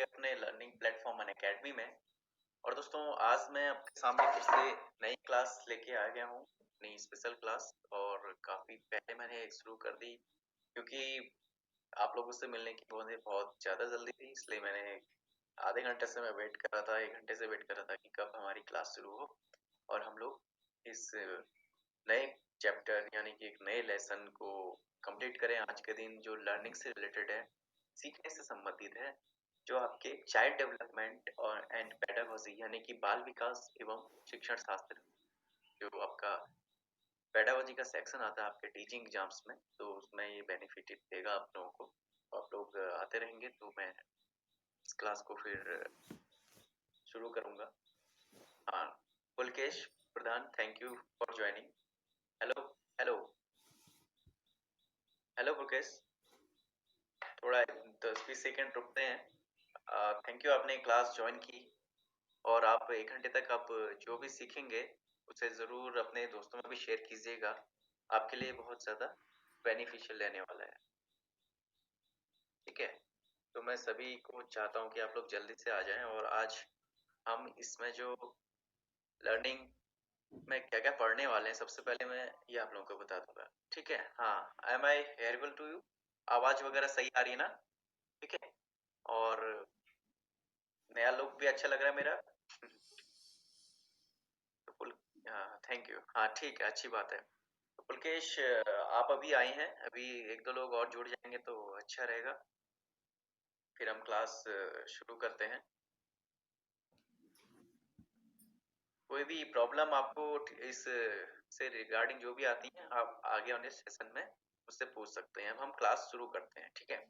अपने learning platform Unacademy में। और दोस्तों आज मैं आपके सामने फिर से नई क्लास लेके आ गया हूँ, नई स्पेशल क्लास। और काफ़ी पहले मैंने शुरू कर दी क्योंकि आप लोगों से मिलने की मुझे बहुत ज़्यादा जल्दी थी, इसलिए मैंने आधे घंटे से मैं वेट कर रहा था, 1 घंटे से वेट कर रहा था कि कब हमारी क्लास शुरू हो और हम लोग इस नए चैप्टर यानी कि एक नए लेसन को कंप्लीट करें आज के दिन, जो लर्निंग से रिलेटेड है, सीखने से संबंधित है, जो आपके चाइल्ड डेवलपमेंट और एंड पेडागोजी यानी कि बाल विकास एवं शिक्षण शास्त्र, जो आपका पेडागोजी का सेक्शन आता है आपके टीचिंग एग्जाम्स में, तो उसमें ये बेनिफिट देगा आप लोगों को। आप लोग आते रहेंगे तो मैं इस क्लास को फिर शुरू करूंगा। हाँ, Pulkesh Pradhan, thank you for joining. Hello hello hello Pulkesh, थोड़ा 10-20 सेकेंड रुकते हैं। थैंक यू, आपने क्लास ज्वाइन की और आप 1 घंटे तक आप जो भी सीखेंगे उसे ज़रूर अपने दोस्तों में भी शेयर कीजिएगा, आपके लिए बहुत ज़्यादा बेनिफिशियल रहने वाला है। ठीक है, तो मैं सभी को चाहता हूँ कि आप लोग जल्दी से आ जाएं और आज हम इसमें जो लर्निंग में क्या क्या पढ़ने वाले हैं सबसे पहले मैं ये आप लोगों को बता दूंगा। ठीक है, हाँ, एम आई हेयरबल टू यू? आवाज वगैरह सही आ रही है ना? ठीक है, और नया लुक भी अच्छा लग रहा है मेरा। तो थैंक यू। हाँ ठीक है, अच्छी बात है। तो पुलकेश आप अभी आए हैं, अभी 1-2 लोग और जुड़ जाएंगे तो अच्छा रहेगा, फिर हम क्लास शुरू करते हैं। कोई भी प्रॉब्लम आपको इस से रिगार्डिंग जो भी आती है आप आगे आने सेशन में मुझसे पूछ सकते हैं। अब हम क्लास शुरू करते हैं। ठीक है,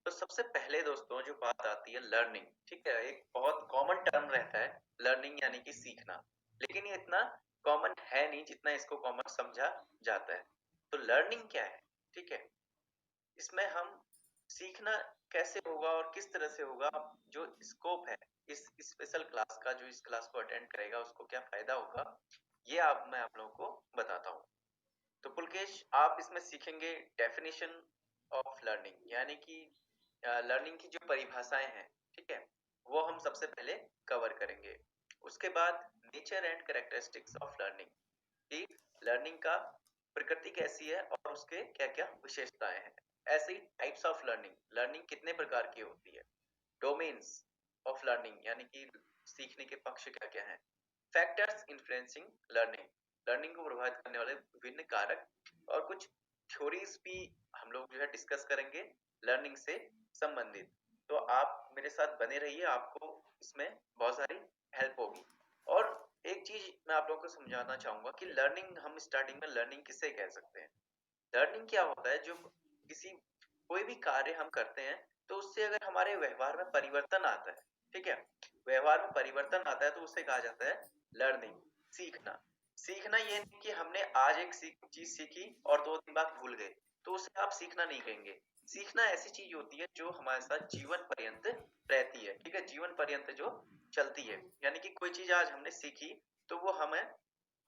तो सबसे पहले दोस्तों जो बात आती है लर्निंग। ठीक है, एक बहुत कॉमन टर्म रहता है लर्निंग यानी कि सीखना, लेकिन ये इतना कॉमन है नहीं जितना इसको कॉमन समझा जाता है। तो लर्निंग क्या है? ठीक है, इसमें हम सीखना कैसे होगा और किस तरह से होगा, जो स्कोप है इस स्पेशल क्लास का, जो इस क्लास को अटेंड करेगा उसको क्या फायदा होगा, ये मैं आप लोगों को बताता हूँ। तो पुलकेश, आप इसमें सीखेंगे डेफिनेशन ऑफ लर्निंग यानी कि लर्निंग की जो परिभाषाएं हैं, ठीक है, वो हम सबसे पहले कवर करेंगे। उसके बाद nature and characteristics of learning, कि लर्निंग का प्रकृति कैसी है और उसके क्या क्या विशेषताएं हैं। ऐसे ही टाइप्स ऑफ लर्निंग, लर्निंग कितने प्रकार की होती है। डोमेन्स ऑफ लर्निंग यानी कि सीखने के पक्ष क्या क्या हैं। फैक्टर्स इन्फ्लुएंसिंग लर्निंग, लर्निंग को प्रभावित करने वाले विभिन्न कारक, और कुछ थ्योरीज भी हम लोग जो है डिस्कस करेंगे लर्निंग से संबंधित। तो आप मेरे साथ बने रहिए, आपको इसमें बहुत सारी हेल्प होगी। और एक चीज मैं आप लोगों को समझाना चाहूंगा कि लर्निंग, हम स्टार्टिंग में लर्निंग किसे कह सकते हैं। लर्निंग क्या होता है, जो किसी कोई भी कार्य हम करते हैं तो उससे अगर हमारे व्यवहार में परिवर्तन आता है, ठीक है, व्यवहार में परिवर्तन आता है तो उससे कहा जाता है लर्निंग, सीखना। सीखना ये नहीं कि हमने आज एक चीज सीखी और 2 दिन बाद भूल गए, तो उसे आप सीखना नहीं कहेंगे। सीखना ऐसी चीज होती है जो हमारे साथ जीवन पर्यंत रहती है। ठीक है, जीवन पर्यंत जो चलती है, यानी कि कोई चीज आज हमने सीखी तो वो हमें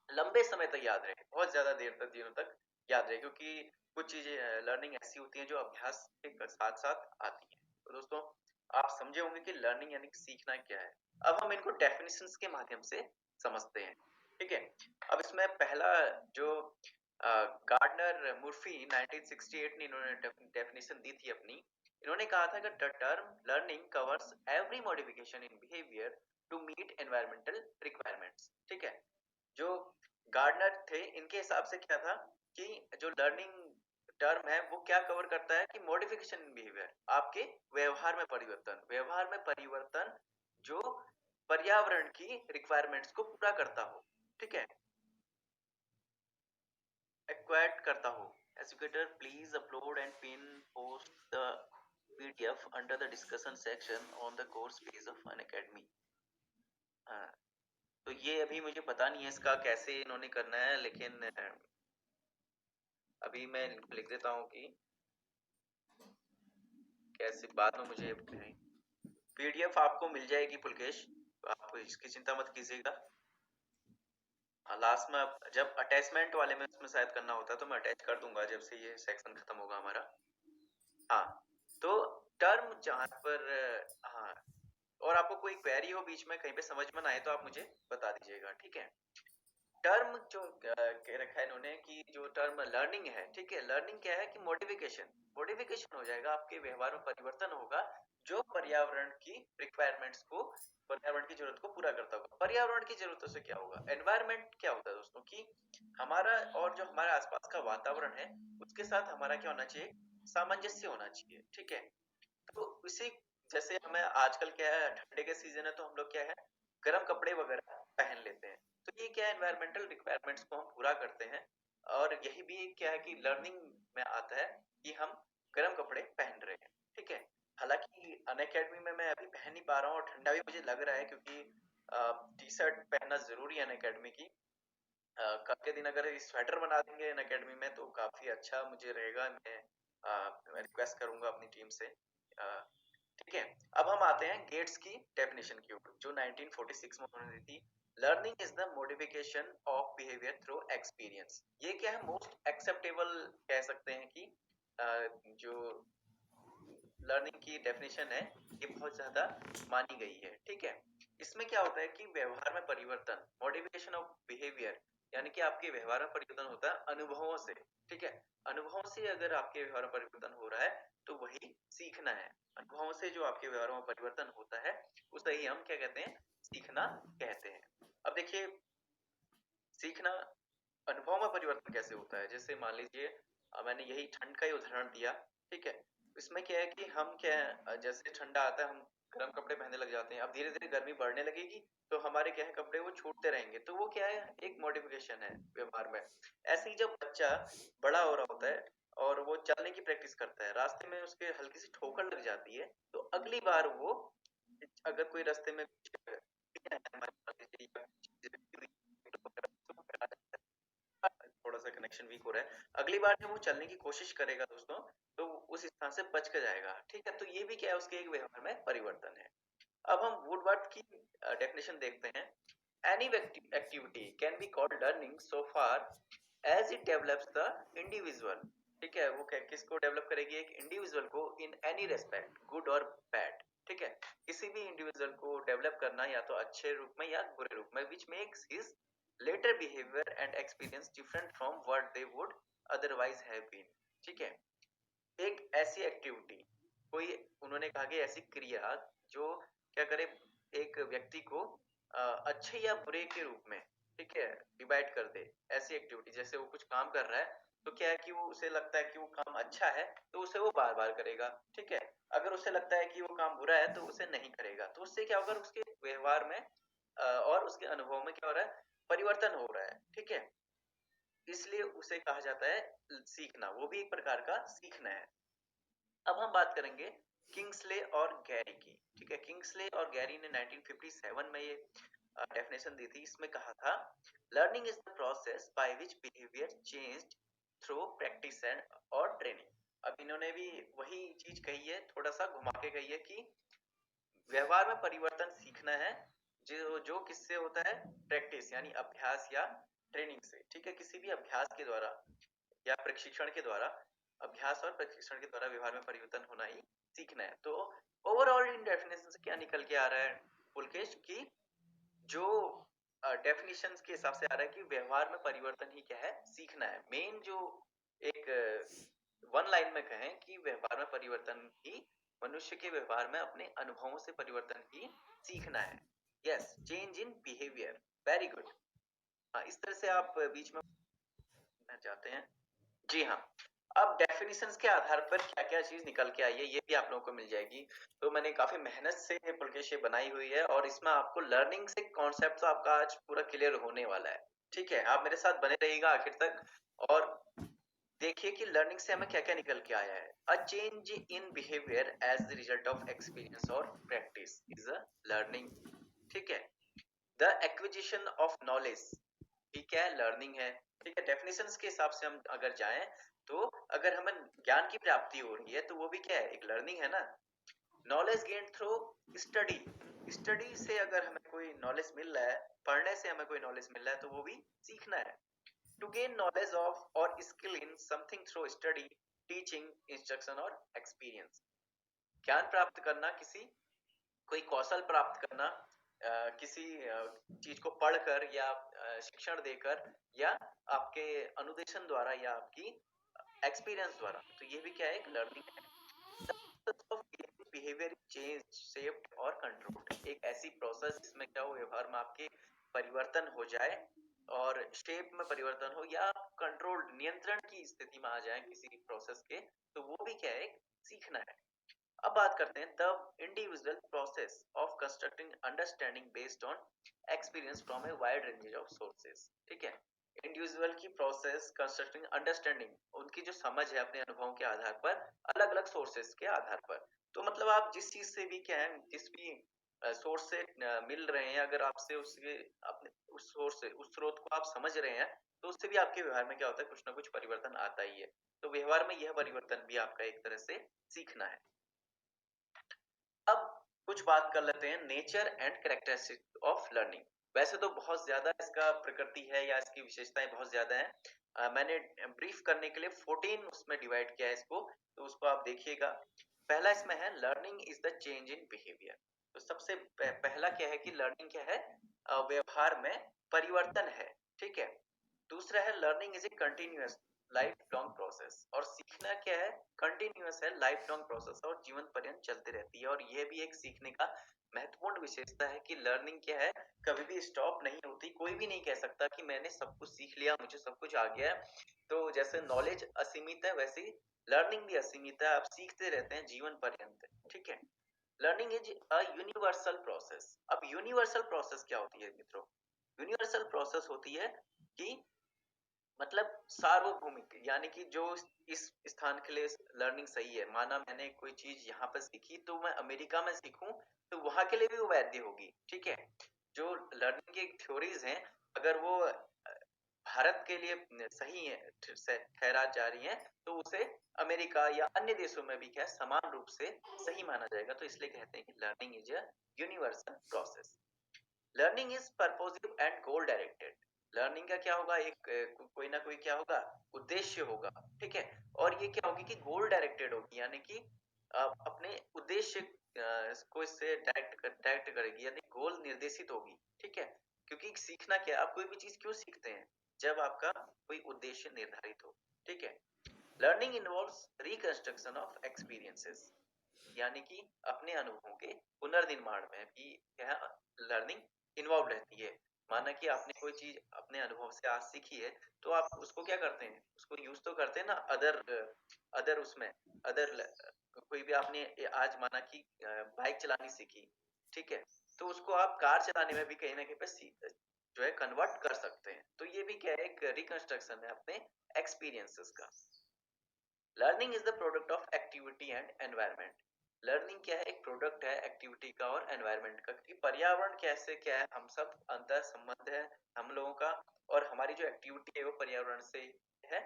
लंबे समय तक याद रहे, बहुत ज्यादा देर तक, दिनों तक याद रहे, क्योंकि कुछ चीजें लर्निंग ऐसी होती हैं जो अभ्यास के साथ साथ आती हैं। तो दोस्तों आप समझे होंगे कि लर्निंग यानी कि सीखना क्या है। अब हम इनको डेफिनेशंस के माध्यम से समझते हैं। ठीक है, अब इसमें पहला जो गार्डनर मुर्फी 1968 ने इन्होंने डेफिनेशन दी थी अपनी। इन्होंने कहा था कि the term learning covers every modification in behaviour to meet environmental requirements. ठीक है, जो गार्डनर थे इनके हिसाब से क्या था कि जो लर्निंग टर्म है वो क्या कवर करता है कि मॉडिफिकेशन इन बिहेवियर, आपके व्यवहार में परिवर्तन, व्यवहार में परिवर्तन जो पर्यावरण की रिक्वायरमेंट्स को पूरा करता हो। ठीक है, एक्वायर्ड करता हो। Educator please upload and pin post the PDF under the discussion section on the course page of Unacademy. हाँ, तो ये अभी मुझे पता नहीं है इसका कैसे इन्होंने करना है, लेकिन अभी मैं इनको लिख देता हूँ कि कैसे, बाद में मुझे पीडीएफ आपको मिल जाएगी पुलकेश, आप इसकी चिंता मत कीजिएगा। लास्ट में जब अटैचमेंट वाले में उसमें शायद करना होता है तो मैं अटैच कर दूंगा जब से ये सेक्शन खत्म होगा हमारा। हाँ, तो टर्म जहाँ पर, हाँ, और आपको कोई क्वेरी हो बीच में कहीं पे समझ में ना आए तो आप मुझे बता दीजिएगा, ठीक है। टर्म जो कह रखा है इन्होंने कि जो टर्म लर्निंग है, ठीक है, लर्निंग क्या है कि मॉडिफिकेशन हो जाएगा, आपके व्यवहार में परिवर्तन होगा जो पर्यावरण की रिक्वायरमेंट्स को, पर्यावरण की जरूरत को पूरा करता होगा। पर्यावरण की जरूरतों से क्या होगा, एनवायरमेंट क्या होता है दोस्तों कि हमारा और जो हमारे आसपास का वातावरण है उसके साथ हमारा क्या होना चाहिए, सामंजस्य होना चाहिए, ठीक है। तो इसी जैसे हमें आजकल क्या है, ठंडे के सीजन है तो हम लोग क्या है गर्म कपड़े वगैरह पहन लेते हैं, तो ये क्या है एनवायरमेंटल रिक्वायरमेंट्स को हम पूरा करते हैं। और यही भी क्या है कि लर्निंग में आता है कि हम गर्म कपड़े पहन रहे हैं, ठीक है। हालांकि अनअकैडमी में मैं अभी पहन नहीं पा रहा हूँ और ठंडा भी मुझे लग रहा है क्योंकि टी शर्ट पहनना जरूरी है अनअकैडमी की। कल के दिन अगर स्वेटर बना देंगे अनअकैडमी में तो काफी अच्छा मुझे रहेगा। मैं रिक्वेस्ट करूंगा अपनी टीम से, ठीक है। अब हम आते हैं गेट्स की डेफिनेशन के ऊपर जो 1946 में उन्होंने दी थी। Learning is the modification of behaviour through experience. ये क्या है, मोस्ट एक्सेप्टेबल कह सकते हैं कि जो लर्निंग की डेफिनेशन है ये बहुत ज्यादा मानी गई है, ठीक है। इसमें क्या होता है कि व्यवहार में परिवर्तन, मॉडिफिकेशन ऑफ बिहेवियर, यानी कि आपके व्यवहार में परिवर्तन होता है अनुभवों से, ठीक है। अनुभवों से अगर आपके व्यवहार में परिवर्तन हो रहा है तो वही सीखना है। अनुभवों से जो आपके व्यवहार में परिवर्तन होता है उसे ही हम क्या कहते हैं, सीखना कहते हैं। अब देखिए सीखना, अनुभव में परिवर्तन कैसे होता है, जैसे मान लीजिए मैंने यही ठंड का ही उदाहरण दिया, ठीक है। इसमें क्या है कि हम क्या है जैसे ठंडा आता है हम गर्म कपड़े पहनने लग जाते हैं, अब धीरे धीरे गर्मी बढ़ने लगेगी तो हमारे क्या है कपड़े वो छूटते रहेंगे, तो वो क्या है एक मॉडिफिकेशन है व्यवहार में। ऐसे ही जब बच्चा बड़ा हो रहा होता है और वो चलने की प्रैक्टिस करता है, रास्ते में उसके हल्की सी ठोकर लग जाती है तो अगली बार वो अगर कोई रास्ते में थोड़ा सा कनेक्शन वीक हो रहा है, अगली बार जब वो चलने की कोशिश करेगा दोस्तों तो उस स्थान से बच कर जाएगा, ठीक है। तो ये भी क्या है उसके एक व्यवहार में परिवर्तन है। अब हम वुडवर्थ की डेफिनेशन देखते हैं। Any activity can be called learning so far as it develops the individual, ठीक है। वो किसको डेवलप करेगी, एक इंडिविजुअल को, इन एनी रेस्पेक्ट गुड और बैड, ठीक है। किसी भी इंडिविजुअल को डेवलप करना या तो अच्छे रूप में या बुरे रूप में, which makes his later behavior and experience different from what they would otherwise have been, ठीक है। एक ऐसी एक्टिविटी, कोई उन्होंने कहा कि ऐसी क्रिया जो क्या करे एक व्यक्ति को अच्छे या बुरे के रूप में, ठीक है, डिवाइड कर दे। ऐसी एक्टिविटी जैसे वो कुछ काम कर रहा है तो क्या है कि वो उसे लगता है कि वो काम अच्छा है तो उसे वो बार बार करेगा, ठीक है। अगर उसे लगता है कि वो काम बुरा है तो उसे नहीं करेगा, तो उससे क्या होगा उसके व्यवहार में और उसके अनुभव में क्या हो रहा है, परिवर्तन हो रहा है, ठीक है। इसलिए उसे कहा जाता है सीखना, वो भी एक प्रकार का सीखना है। अब हम बात करेंगे किंग्सले और गैरी की, ठीक है। किंग्सले और गैरी ने 1957 में ये डेफिनेशन दी थी। इसमें कहा था learning is the process by which behaviour changed through practice and और ट्रेनिंग। अब इन्होंने भी वही चीज कही है, थोड़ा सा घुमा के कही है कि व्यवहार में परिवर्तन सीखना है जो जो किससे होता है, प्रैक्टिस यानी अभ्यास या ट्रेनिंग से, ठीक है। किसी भी अभ्यास के द्वारा या प्रशिक्षण के द्वारा, अभ्यास और प्रशिक्षण के द्वारा व्यवहार में परिवर्तन होना ही सीखना है। तो ओवरऑल इन डेफिनेशन से क्या निकल के आ रहा है पुलकेश की, जो डेफिनेशन के हिसाब से आ रहा है कि व्यवहार में परिवर्तन ही क्या है, सीखना है। मेन जो एक वन लाइन में कहें कि व्यवहार में परिवर्तन ही, मनुष्य के व्यवहार में अपने अनुभवों से परिवर्तन ही सीखना है। Yes, change in behaviour, very good. इस तरह से आप बीच में जाते हैं। जी हाँ, अब डेफिनेशंस के आधार पर क्या क्या चीज निकल के आई है ये भी आप लोगों को मिल जाएगी। तो मैंने काफी मेहनत से पुलकेश ये बनाई हुई है और इसमें आपको लर्निंग से कॉन्सेप्ट तो आपका आज पूरा क्लियर होने वाला है, ठीक है। आप मेरे साथ बने रहिएगा आखिर तक और देखिए कि लर्निंग से हमें क्या क्या निकल के आया है। A change in behaviour as the result of experience और प्रैक्टिस इज अ लर्निंग, ठीक है। द एक्विजिशन ऑफ नॉलेज, ठीक है, लर्निंग है, ठीक है। डेफिनेशंस के हिसाब से हम अगर जाएं तो अगर हमें ज्ञान की प्राप्ति हो रही है तो वो भी क्या है, एक लर्निंग है ना। Knowledge gain through study, study से अगर हमें कोई नॉलेज मिल रहा है, पढ़ने से हमें कोई नॉलेज मिल रहा है तो वो भी सीखना है। टू गेन नॉलेज ऑफ और skill in something through study, teaching, instruction और एक्सपीरियंस, ज्ञान प्राप्त करना किसी कोई कौशल प्राप्त करना, किसी चीज को पढ़कर या शिक्षण देकर या आपके अनुदेशन द्वारा या आपकी एक्सपीरियंस द्वारा, तो ये भी क्या है, एक लर्निंग है। बिहेवियर चेंज, शेप्ड और कंट्रोल्ड, एक ऐसी प्रोसेस जिसमें क्या हो, व्यवहार में आपके परिवर्तन हो जाए और शेप में परिवर्तन हो या कंट्रोल, नियंत्रण की स्थिति में आ जाए किसी प्रोसेस के, तो वो भी क्या है, एक सीखना है। अब बात करते हैं the individual process of constructing understanding based on experience from a wide range of sources. ठीक है, इंडिविजुअल की प्रोसेस कंस्ट्रक्टिंग अंडरस्टैंडिंग, उनकी जो समझ है अपने अनुभवों के आधार पर, अलग अलग सोर्सेस के आधार पर। तो मतलब आप जिस चीज से भी क्या है, जिस भी सोर्स से मिल रहे हैं, अगर आपसे उसके अपने उस सोर्स से, उस स्रोत को आप समझ रहे हैं, तो उससे भी आपके व्यवहार में क्या होता है, कुछ ना कुछ परिवर्तन आता ही है। तो व्यवहार में यह परिवर्तन भी आपका एक तरह से सीखना है। अब कुछ बात कर लेते हैं nature and characteristic of learning. वैसे तो बहुत ज्यादा इसका प्रकृति है या इसकी विशेषताएं बहुत ज्यादा है, मैंने ब्रीफ करने के लिए 14 उसमें डिवाइड किया है इसको, तो उसको आप देखिएगा। पहला इसमें है learning is the change in behaviour. तो सबसे पहला क्या है कि लर्निंग क्या है, व्यवहार में परिवर्तन है। ठीक है, दूसरा है learning is A continuous life long process, और सीखना क्या है, कंटिन्यूअस है, लाइफ लॉन्ग प्रोसेस और जीवन पर्यंत चलती रहती है। और ये भी एक सीखने का महत्वपूर्ण विशेषता है कि लर्निंग क्या है, कभी भी स्टॉप नहीं होती। कोई भी नहीं कह सकता कि मैंने सब कुछ सीख लिया, मुझे सब कुछ आ गया है। तो जैसे नॉलेज असीमित है, वैसे ही लर्निंग भी असीमित है, आप सीखते रहते हैं जीवन पर्यंत। ठीक है, learning is a universal process. अब यूनिवर्सल प्रोसेस क्या होती है मित्रों, यूनिवर्सल प्रोसेस होती है कि मतलब सार्वभौमिक, यानी कि जो इस स्थान के लिए लर्निंग सही है, माना मैंने कोई चीज यहाँ पर सीखी तो मैं अमेरिका में सीखूं तो वहां के लिए भी वो वैध होगी। ठीक है, जो लर्निंग की थ्योरीज हैं, अगर वो भारत के लिए सही है, ठहरा जा रही है, तो उसे अमेरिका या अन्य देशों में भी क्या समान रूप से सही माना जाएगा। तो इसलिए कहते हैं कि learning is a universal process. Learning is purposive and goal directed. Learning का क्या होगा, एक कोई ना कोई क्या होगा, उद्देश्य होगा। ठीक है, और ये क्या होगी कि गोल डायरेक्टेड होगी, यानी कि अपने उद्देश्य को इससे डायरेक्ट करेगी, यानी गोल निर्देशित होगी। ठीक है, क्योंकि सीखना क्या है, आप कोई भी चीज क्यों सीखते हैं, जब आपका कोई उद्देश्य निर्धारित हो। ठीक है, learning involves reconstruction of experiences, यानी कि अपने अनुभवों के पुनर्निर्माण में भी क्या लर्निंग इन्वॉल्व रहती है। माना कि आपने कोई चीज अपने अनुभव से आज सीखी है, तो आप उसको क्या करते हैं, उसको यूज तो करते हैं ना, अदर अदर उसमें अदर कोई भी आपने आज माना कि बाइक चलानी सीखी। ठीक है, तो उसको आप कार चलाने में भी कहीं ना कहीं पे जो है कन्वर्ट कर सकते हैं। तो ये भी क्या है, एक रिकंस्ट्रक्शन है अपने एक्सपीरियंसेस का। Learning is the product of activity and environment. Learning क्या है, एक प्रोडक्ट है एक्टिविटी का और एनवायरनमेंट का, क्योंकि पर्यावरण कैसे क्या है, हम सब अंतर संबंध है हम लोगों का, और हमारी जो एक्टिविटी है वो पर्यावरण से है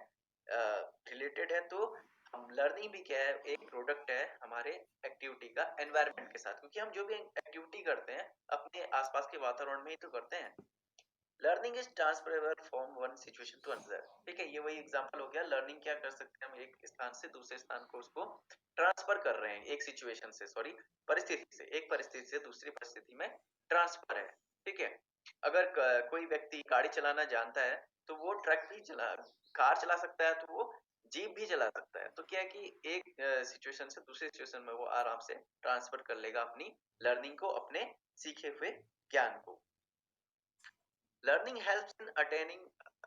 रिलेटेड है। तो हम लर्निंग भी क्या है, एक प्रोडक्ट है हमारे एक्टिविटी का एनवायरनमेंट के साथ, क्योंकि हम जो भी एक्टिविटी करते हैं अपने आसपास के वातावरण में ही तो करते हैं। Learning is transferable from one situation to another. ठीक है, ये वही एग्जांपल हो गया, लर्निंग क्या कर सकते हैं, हम एक स्थान से दूसरे स्थान को उसको ट्रांसफर कर रहे हैं, एक सिचुएशन से, सॉरी, परिस्थिति से, एक परिस्थिति से दूसरी परिस्थिति में ट्रांसफर है। ठीक है, अगर कोई व्यक्ति गाड़ी चलाना जानता है तो वो ट्रक भी चला, कार चला सकता है, तो वो जीप भी चला सकता है। तो क्या है कि एक सिचुएशन से दूसरे सिचुएशन में वो आराम से ट्रांसफर कर लेगा अपनी लर्निंग को, अपने सीखे हुए ज्ञान को। Learning helps in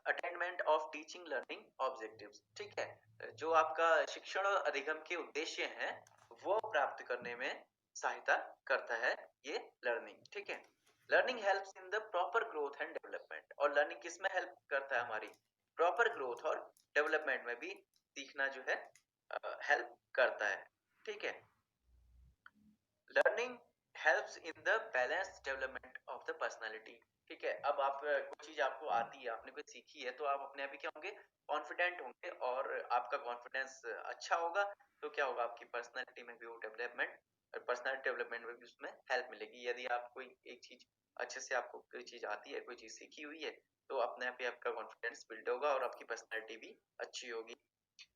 attainment of teaching learning objectives. ठीक है, जो आपका शिक्षण और अधिगम के उद्देश्य हैं वो प्राप्त करने में सहायता करता है ये लर्निंग। ठीक है, learning helps in the proper growth and development. और लर्निंग किस में हेल्प करता है, हमारी प्रॉपर ग्रोथ और डेवलपमेंट में भी सीखना जो है हेल्प करता है। ठीक है, learning helps in the balance development of the personality. ठीक है, अब आप कोई चीज आपको आती है, आपने कोई सीखी है, तो आप अपने आप ही क्या होंगे, कॉन्फिडेंट होंगे, और आपका कॉन्फिडेंस अच्छा होगा, तो क्या होगा, आपकी पर्सनालिटी में भी वो डेवलपमेंट, पर्सनालिटी डेवलपमेंट में भी उसमें हेल्प मिलेगी। यदि आप कोई एक चीज अच्छे से, आपको कोई चीज आती है, कोई चीज सीखी हुई है, तो अपने आप ही आपका कॉन्फिडेंस बिल्ड होगा और आपकी पर्सनालिटी भी अच्छी होगी।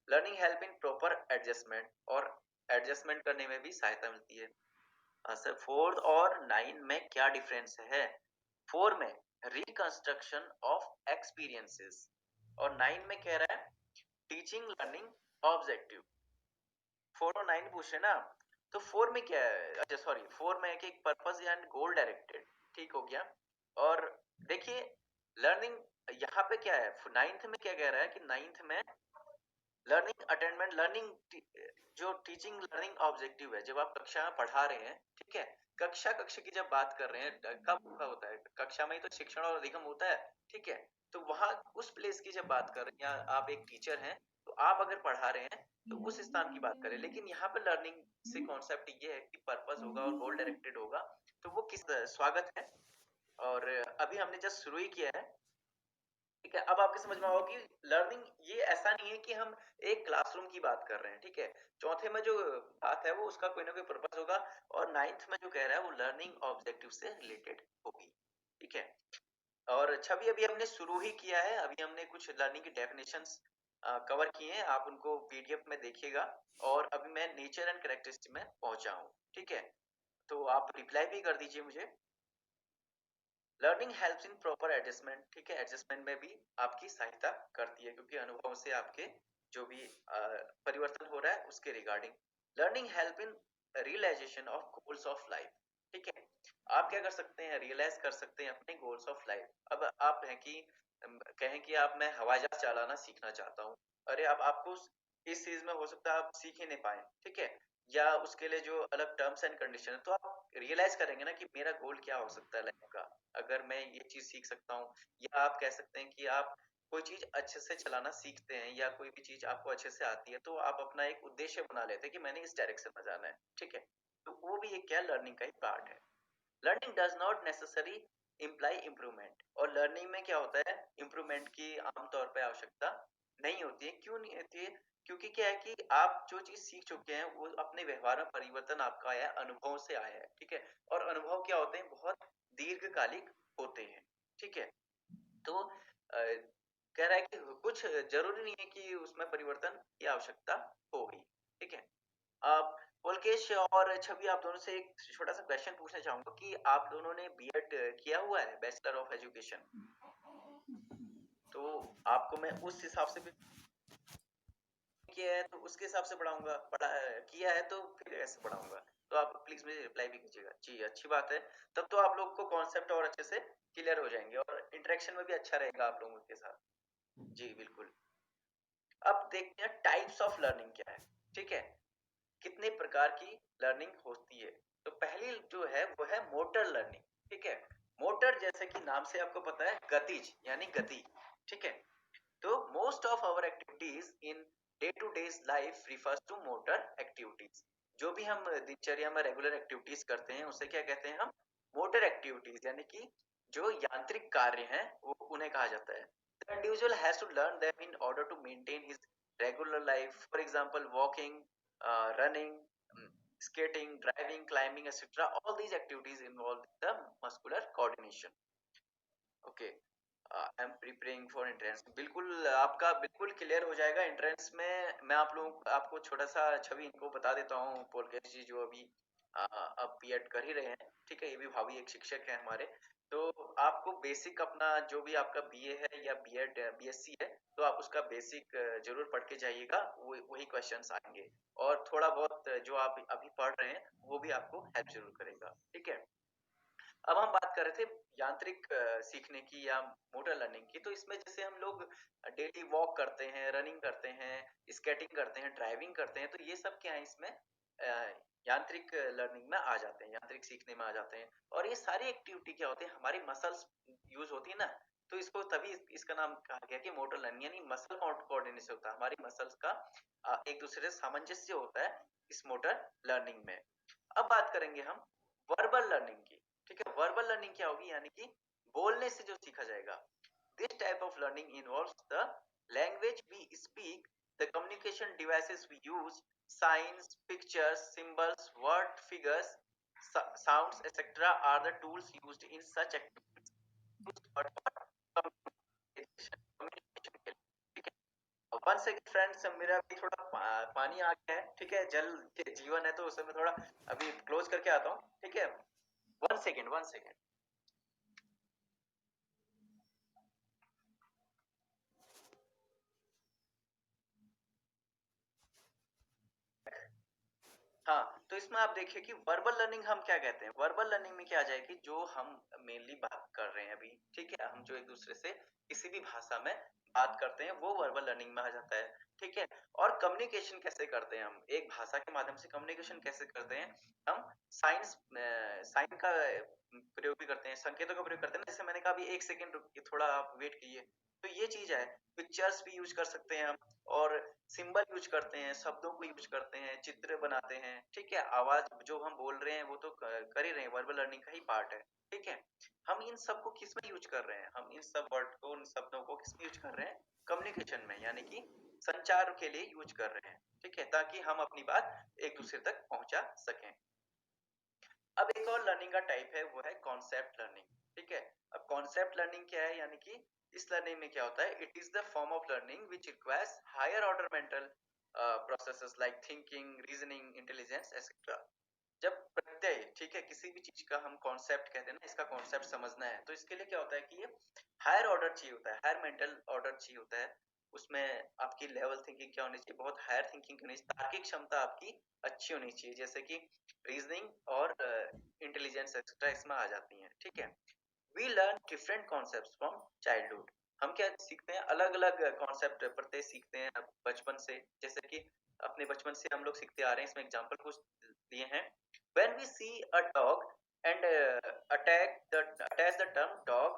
Learning help in proper adjustment, और एडजस्टमेंट करने में भी सहायता मिलती है। सर 4 और 9 में क्या डिफरेंस है? 4 में रिकंस्ट्रक्शन ऑफ एक्सपीरियंसेस और 9 में कह रहा है टीचिंग लर्निंग ऑब्जेक्टिव। 4 और 9 पूछ रहे ना, तो 4 में क्या है, अच्छा सॉरी 4 में है कि पर्पस एंड गोल डायरेक्टेड, ठीक हो गया। और देखिए लर्निंग यहाँ पे क्या है, 9th में क्या कह रहा है कि 9th में लर्निंग अटेनमेंट, लर्निंग जो टीचिंग लर्निंग ऑब्जेक्टिव है, जब आप कक्षा में पढ़ा रहे हैं, ठीक है, कक्षा की जब बात कर रहे हैं, कब का होता है, कक्षा में ही तो शिक्षण और अधिगम होता है, ठीक है, तो वहां उस प्लेस की जब बात कर रहे हैं, या आप एक टीचर हैं तो आप अगर पढ़ा रहे हैं तो उस स्थान की बात करें। लेकिन यहाँ पे लर्निंग से कॉन्सेप्ट ये है कि पर्पस होगा और गोल डायरेक्टेड होगा, तो वो किस स्वागत है। और अभी हमने जस्ट शुरू ही किया है, ठीक है। अब आपके समझ में आओ कि लर्निंग ये ऐसा नहीं है कि हम एक क्लासरूम की बात कर रहे हैं, ठीक है। चौथे में जो बात है वो उसका कोई ना कोई पर्पस होगा, और 9th में जो कह रहा है वो लर्निंग ऑब्जेक्टिव से रिलेटेड होगी, ठीक है। और छवि अभी हमने शुरू ही किया है, अभी हमने कुछ लर्निंग की डेफिनेशंस कवर किए हैं, आप उनको पीडीएफ में देखिएगा। और अभी मैं नेचर एंड कैरेक्टरिस्टिक में पहुंचा हूँ, ठीक है। तो आप रिप्लाई भी कर दीजिए मुझे। Learning helps in proper adjustment, ठीक है, एडजस्टमेंट में भी आपकी सहायता करती है, क्योंकि अनुभव से आपके जो भी परिवर्तन हो रहा है उसके regarding. Learning help in realisation of goals of life, ठीक है। आप क्या कर सकते हैं, रियलाइज कर सकते हैं अपने गोल्स ऑफ लाइफ। अब आप हैं कि कहें कि आप, मैं हवाई जहाज चलाना सीखना चाहता हूँ, अरे अब आपको इस चीज में हो सकता है आप सीख ही नहीं पाए, ठीक है, या उसके लिए जो अलग टर्म्स एंड कंडीशन है, तो आप रियलाइज करेंगे ना कि मेरा गोल क्या हो सकता है लाइफ का, अगर मैं ये चीज सीख सकता हूँ। या आप कह सकते हैं कि आप कोई चीज अच्छे से चलाना सीखते हैं, या कोई भी चीज आपको अच्छे से आती है, तो आप अपना एक उद्देश्य बना लेते हैं कि मैंने इस डायरेक्शन में जाना है, ठीक है। तो वो भी एक क्या लर्निंग का ही पार्ट है। Learning does not necessary imply improvement, और लर्निंग में क्या होता है, इम्प्रूवमेंट की आमतौर पर आवश्यकता नहीं होती है। क्यों नहीं होती है? क्योंकि क्या है कि आप जो चीज सीख चुके हैं वो अपने व्यवहार में परिवर्तन आपका आया है, अनुभव से आया है, ठीक है। और अनुभव क्या होते हैं, बहुत दीर्घकालिक होते हैं, ठीक है। तो कह रहा है कि कुछ जरूरी नहीं है कि उसमें परिवर्तन की आवश्यकता होगी, ठीक है। आप पुलकेश और छवि, आप दोनों से एक छोटा सा क्वेश्चन पूछना चाहूंगा कि आप दोनों ने बीएड किया हुआ है, बैचलर ऑफ एजुकेशन, तो आपको मैं उस हिसाब से भी किया है तो उसके हिसाब से पढ़ाऊंगा, किया है तो फिर ऐसे पढ़ाऊंगा। तो आप प्लीज मुझे रिप्लाई भी कीजिएगा जी, अच्छी बात है। तब तो आप लोग को कॉन्सेप्ट और अच्छे से क्लियर हो जाएंगे, और इंटरेक्शन में भी अच्छा रहेगा आप लोगों के साथ। जी बिल्कुल। अब देखते हैं टाइप्स ऑफ लर्निंग क्या है, ठीक है, कितने प्रकार की लर्निंग होती है। तो पहली जो है वो है मोटर लर्निंग, ठीक है। मोटर जैसे कि नाम से आपको पता है, गतिज यानी गति, ठीक है। तो most of our activities in day to day life refers to motor activities. जो भी हम दिनचर्या में रेगुलर एक्टिविटीज करते हैं उसे क्या कहते हैं हम, मोटर एक्टिविटीज, यानी कि जो यांत्रिक कार्य हैं वो उन्हें कहा जाता है। The individual has to learn them in order to maintain his regular life. For example, walking, running, um, skating, driving, climbing, etc. All these activities involve the muscular coordination. Okay, I am preparing for entrance. बिल्कुल आपका बिल्कुल clear हो जाएगा entrance में। मैं आप लोगों आपको छोटा सा छवि इनको बता देता हूँ, पोलकेश जी जो अभी अब बीएड कर ही रहे हैं, ठीक है, ये भी भावी एक शिक्षक है हमारे। तो आपको बेसिक अपना जो भी आपका बीए है या बीएड बीएससी है, तो आप उसका बेसिक जरूर पढ़ के जाइएगा, वही क्वेश्चंस आएंगे। और थोड़ा बहुत जो आप अभी पढ़ रहे हैं वो भी आपको हेल्प जरूर करेगा, ठीक है। अब हम बात कर रहे थे यांत्रिक सीखने की या मोटर लर्निंग की। तो इसमें जैसे हम लोग डेली वॉक करते हैं, रनिंग करते हैं, स्केटिंग करते हैं, ड्राइविंग करते हैं, तो ये सब क्या है इसमें यांत्रिक लर्निंग में आ जाते हैं, यांत्रिक सीखने में आ जाते हैं। और ये सारी एक्टिविटी क्या होती है, हमारी मसल्स यूज होती है ना, तो इसको तभी इसका नाम कहा गया कि मोटर लर्निंग, यानी मसल कोऑर्डिनेशन होता है, हमारी मसल्स का एक दूसरे से सामंजस्य होता है इस मोटर लर्निंग में। अब बात करेंगे हम वर्बल लर्निंग की, ठीक है। वर्बल लर्निंग क्या होगी, यानी कि बोलने से जो सीखा जाएगा। This type of learning involves the language we speak, the communication devices we use, signs, pictures, symbols, word, figures, sounds etc are the tools used in such activities, used for communication के लिए, ठीक है। One second friends, मेरा अभी थोड़ा पानी आ गया है, ठीक है, जल जीवन है तो उसे मैं थोड़ा अभी क्लोज करके आता हूँ, ठीक है, वन सेकंड वन सेकंड। हाँ, तो इसमें आप देखिए कि वर्बल लर्निंग हम क्या कहते हैं। वर्बल लर्निंग में क्या आ जाएगी, जो हम मेनली बात कर रहे हैं अभी, ठीक है, हम जो एक दूसरे से किसी भी भाषा में बात करते हैं वो वर्बल लर्निंग में आ जाता है, ठीक है। और कम्युनिकेशन कैसे करते हैं, हम एक भाषा के माध्यम से कम्युनिकेशन कैसे करते हैं, हम साइंस साइन का प्रयोग भी करते हैं, संकेतों का प्रयोग करते हैं। जैसे मैंने कहा अभी एक सेकेंड रुकिए, थोड़ा आप वेट कीजिए, तो ये चीज है। पिक्चर्स भी यूज कर सकते हैं हम, और सिंबल यूज करते हैं, शब्दों को यूज करते हैं, चित्र बनाते हैं, ठीक है। आवाज जो हम बोल रहे हैं वो तो कर ही रहे हैं, वर्बल लर्निंग का ही पार्ट है, ठीक है। हम इन सब को किस में यूज कर रहे हैं, हम इन सब वर्ड को, इन शब्दों को किस में यूज कर रहे हैं, कम्युनिकेशन में, यानी कि संचार के लिए यूज कर रहे हैं, ठीक है, ताकि हम अपनी बात एक दूसरे तक पहुंचा सकें। अब एक और लर्निंग का टाइप है, वो है कॉन्सेप्ट लर्निंग, ठीक है। अब कॉन्सेप्ट लर्निंग क्या है, यानी कि इस लर्निंग में क्या होता है, it is the form of learning which requires higher order mental processes like thinking, reasoning, intelligence etcetera. जब प्रत्यय, ठीक है, किसी भी चीज का हम कॉन्सेप्ट कहते हैं ना, इसका कॉन्सेप्ट समझना है, तो इसके लिए क्या होता है कि ये हायर ऑर्डर चाहिए होता है, हायर मेंटल ऑर्डर चाहिए होता है। उसमें आपकी लेवल थिंकिंग क्या होनी चाहिए, बहुत हायर थिंकिंग होनी चाहिए, तार्किक क्षमता आपकी अच्छी होनी चाहिए, जैसे कि रीजनिंग और इंटेलिजेंस एक्सेट्रा इसमें आ जाती हैं, ठीक है। We learn different concepts from childhood. हम क्या सीखते हैं, अलग अलग कॉन्सेप्ट प्रत्यय सीखते हैं बचपन से, जैसे कि अपने बचपन से हम लोग सीखते आ रहे हैं। इसमें एग्जांपल कुछ दिए हैं। When we see a dog and attach the term dog,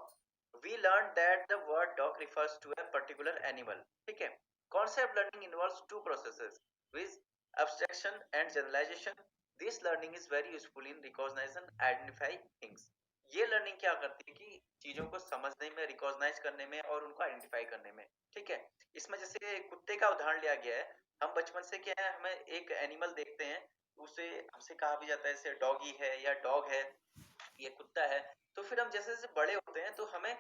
we learn that the word dog refers to a particular animal, ठीक है। concept learning involves two processes with abstraction and generalization. This learning is very useful in recognition and identify things. ये learning क्या करती है कि चीजों को समझने में, रिकॉग्नाइज करने में और उनको आइडेंटिफाई करने में, ठीक है। इसमें जैसे कुत्ते का उदाहरण लिया गया है। हम बचपन से क्या है, हमें एक एनिमल देखते हैं, उसे हमसे कहा भी जाता है जैसे डॉगी है या डॉग है, ये कुत्ता है। तो फिर हम जैसे जैसे बड़े होते हैं तो हमें